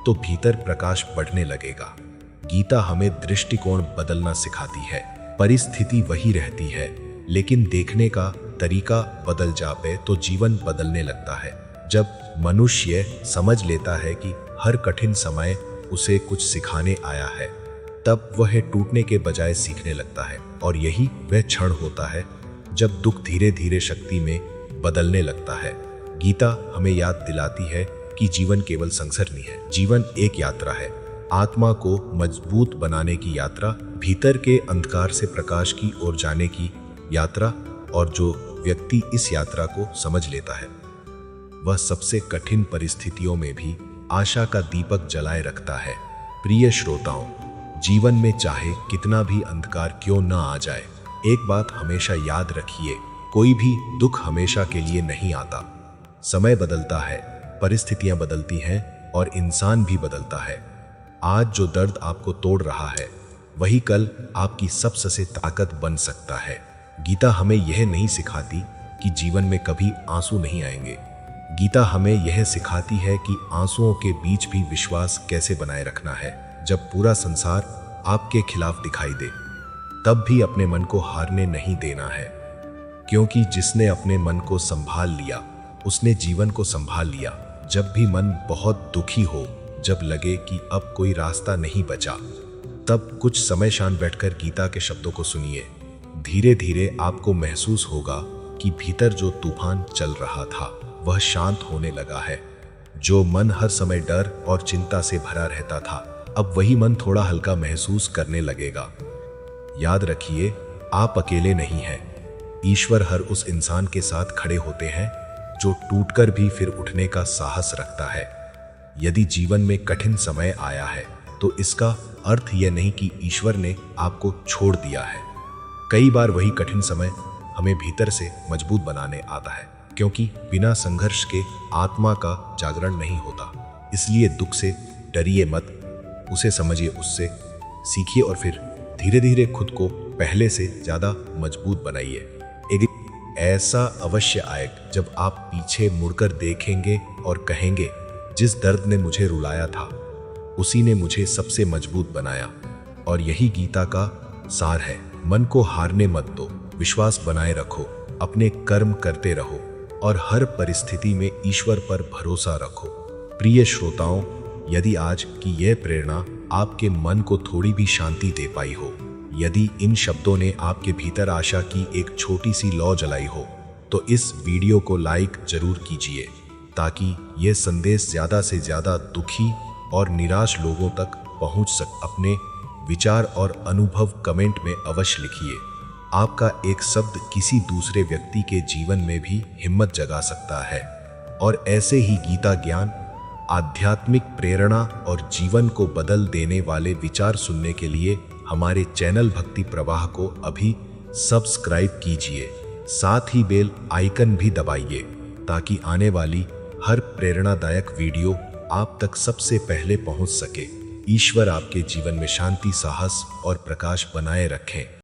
तो भीतर प्रकाश बढ़ने लगेगा। गीता हमें दृष्टिकोण बदलना सिखाती है। परिस्थिति वही रहती है, लेकिन देखने का तरीका बदल जाए तो जीवन बदलने लगता है। जब मनुष्य समझ लेता है कि हर कठिन समय उसे कुछ सिखाने आया है, तब वह टूटने के बजाय सीखने लगता है। और यही वह क्षण होता है जब दुख धीरे धीरे शक्ति में बदलने लगता है। गीता हमें याद दिलाती है कि जीवन केवल संघर्ष नहीं है। जीवन एक यात्रा है, आत्मा को मजबूत बनाने की यात्रा, भीतर के अंधकार से प्रकाश की ओर जाने की यात्रा। और जो व्यक्ति इस यात्रा को समझ लेता है वह सबसे कठिन परिस्थितियों में भी आशा का दीपक जलाए रखता है। प्रिय श्रोताओं, जीवन में चाहे कितना भी अंधकार क्यों न आ जाए, एक बात हमेशा याद रखिए, कोई भी दुख हमेशा के लिए नहीं आता। समय बदलता है, परिस्थितियां बदलती हैं और इंसान भी बदलता है, आज जो दर्द आपको तोड़ रहा है वही कल आपकी सबसे ताकत बन सकता है। गीता हमें यह नहीं सिखाती कि जीवन में कभी आंसू नहीं आएंगे। गीता हमें यह सिखाती है कि आंसुओं के बीच भी विश्वास कैसे बनाए रखना है। जब पूरा संसार आपके खिलाफ दिखाई दे तब भी अपने मन को हारने नहीं देना है, क्योंकि जिसने अपने मन को संभाल लिया उसने जीवन को संभाल लिया। जब भी मन बहुत दुखी हो, जब लगे कि अब कोई रास्ता नहीं बचा, तब कुछ समय शांत बैठकर गीता के शब्दों को सुनिए। धीरे धीरे आपको महसूस होगा कि भीतर जो तूफान चल रहा था वह शांत होने लगा है। जो मन हर समय डर और चिंता से भरा रहता था, अब वही मन थोड़ा हल्का महसूस करने लगेगा। याद रखिए, आप अकेले नहीं हैं। ईश्वर हर उस इंसान के साथ खड़े होते हैं जो टूटकर भी फिर उठने का साहस रखता है। यदि जीवन में कठिन समय आया है तो इसका अर्थ यह नहीं कि ईश्वर ने आपको छोड़ दिया है। कई बार वही कठिन समय हमें भीतर से मजबूत बनाने आता है, क्योंकि बिना संघर्ष के आत्मा का जागरण नहीं होता। इसलिए दुख से डरिए मत, उसे समझिए, उससे सीखिए और फिर धीरे धीरे खुद को पहले से ज्यादा मजबूत बनाइए। एक ऐसा अवश्य आएगा जब आप पीछे मुड़कर देखेंगे और कहेंगे, जिस दर्द ने मुझे रुलाया था उसी ने मुझे सबसे मजबूत बनाया। और यही गीता का सार है। मन को हारने मत दो, विश्वास बनाए रखो, अपने कर्म करते रहो और हर परिस्थिति में ईश्वर पर भरोसा रखो। प्रिय श्रोताओं, यदि आज की यह प्रेरणा आपके मन को थोड़ी भी शांति दे पाई हो, यदि इन शब्दों ने आपके भीतर आशा की एक छोटी सी लौ जलाई हो, तो इस वीडियो को लाइक जरूर कीजिए ताकि यह संदेश ज्यादा से ज्यादा दुखी और निराश लोगों तक पहुंच सके। अपने विचार और अनुभव कमेंट में अवश्य लिखिए। आपका एक शब्द किसी दूसरे व्यक्ति के जीवन में भी हिम्मत जगा सकता है। और ऐसे ही गीता ज्ञान, आध्यात्मिक प्रेरणा और जीवन को बदल देने वाले विचार सुनने के लिए हमारे चैनल भक्ति प्रवाह को अभी सब्सक्राइब कीजिए। साथ ही बेल आइकन भी दबाइए ताकि आने वाली हर प्रेरणादायक वीडियो आप तक सबसे पहले पहुंच सके। ईश्वर आपके जीवन में शांति, साहस और प्रकाश बनाए रखें।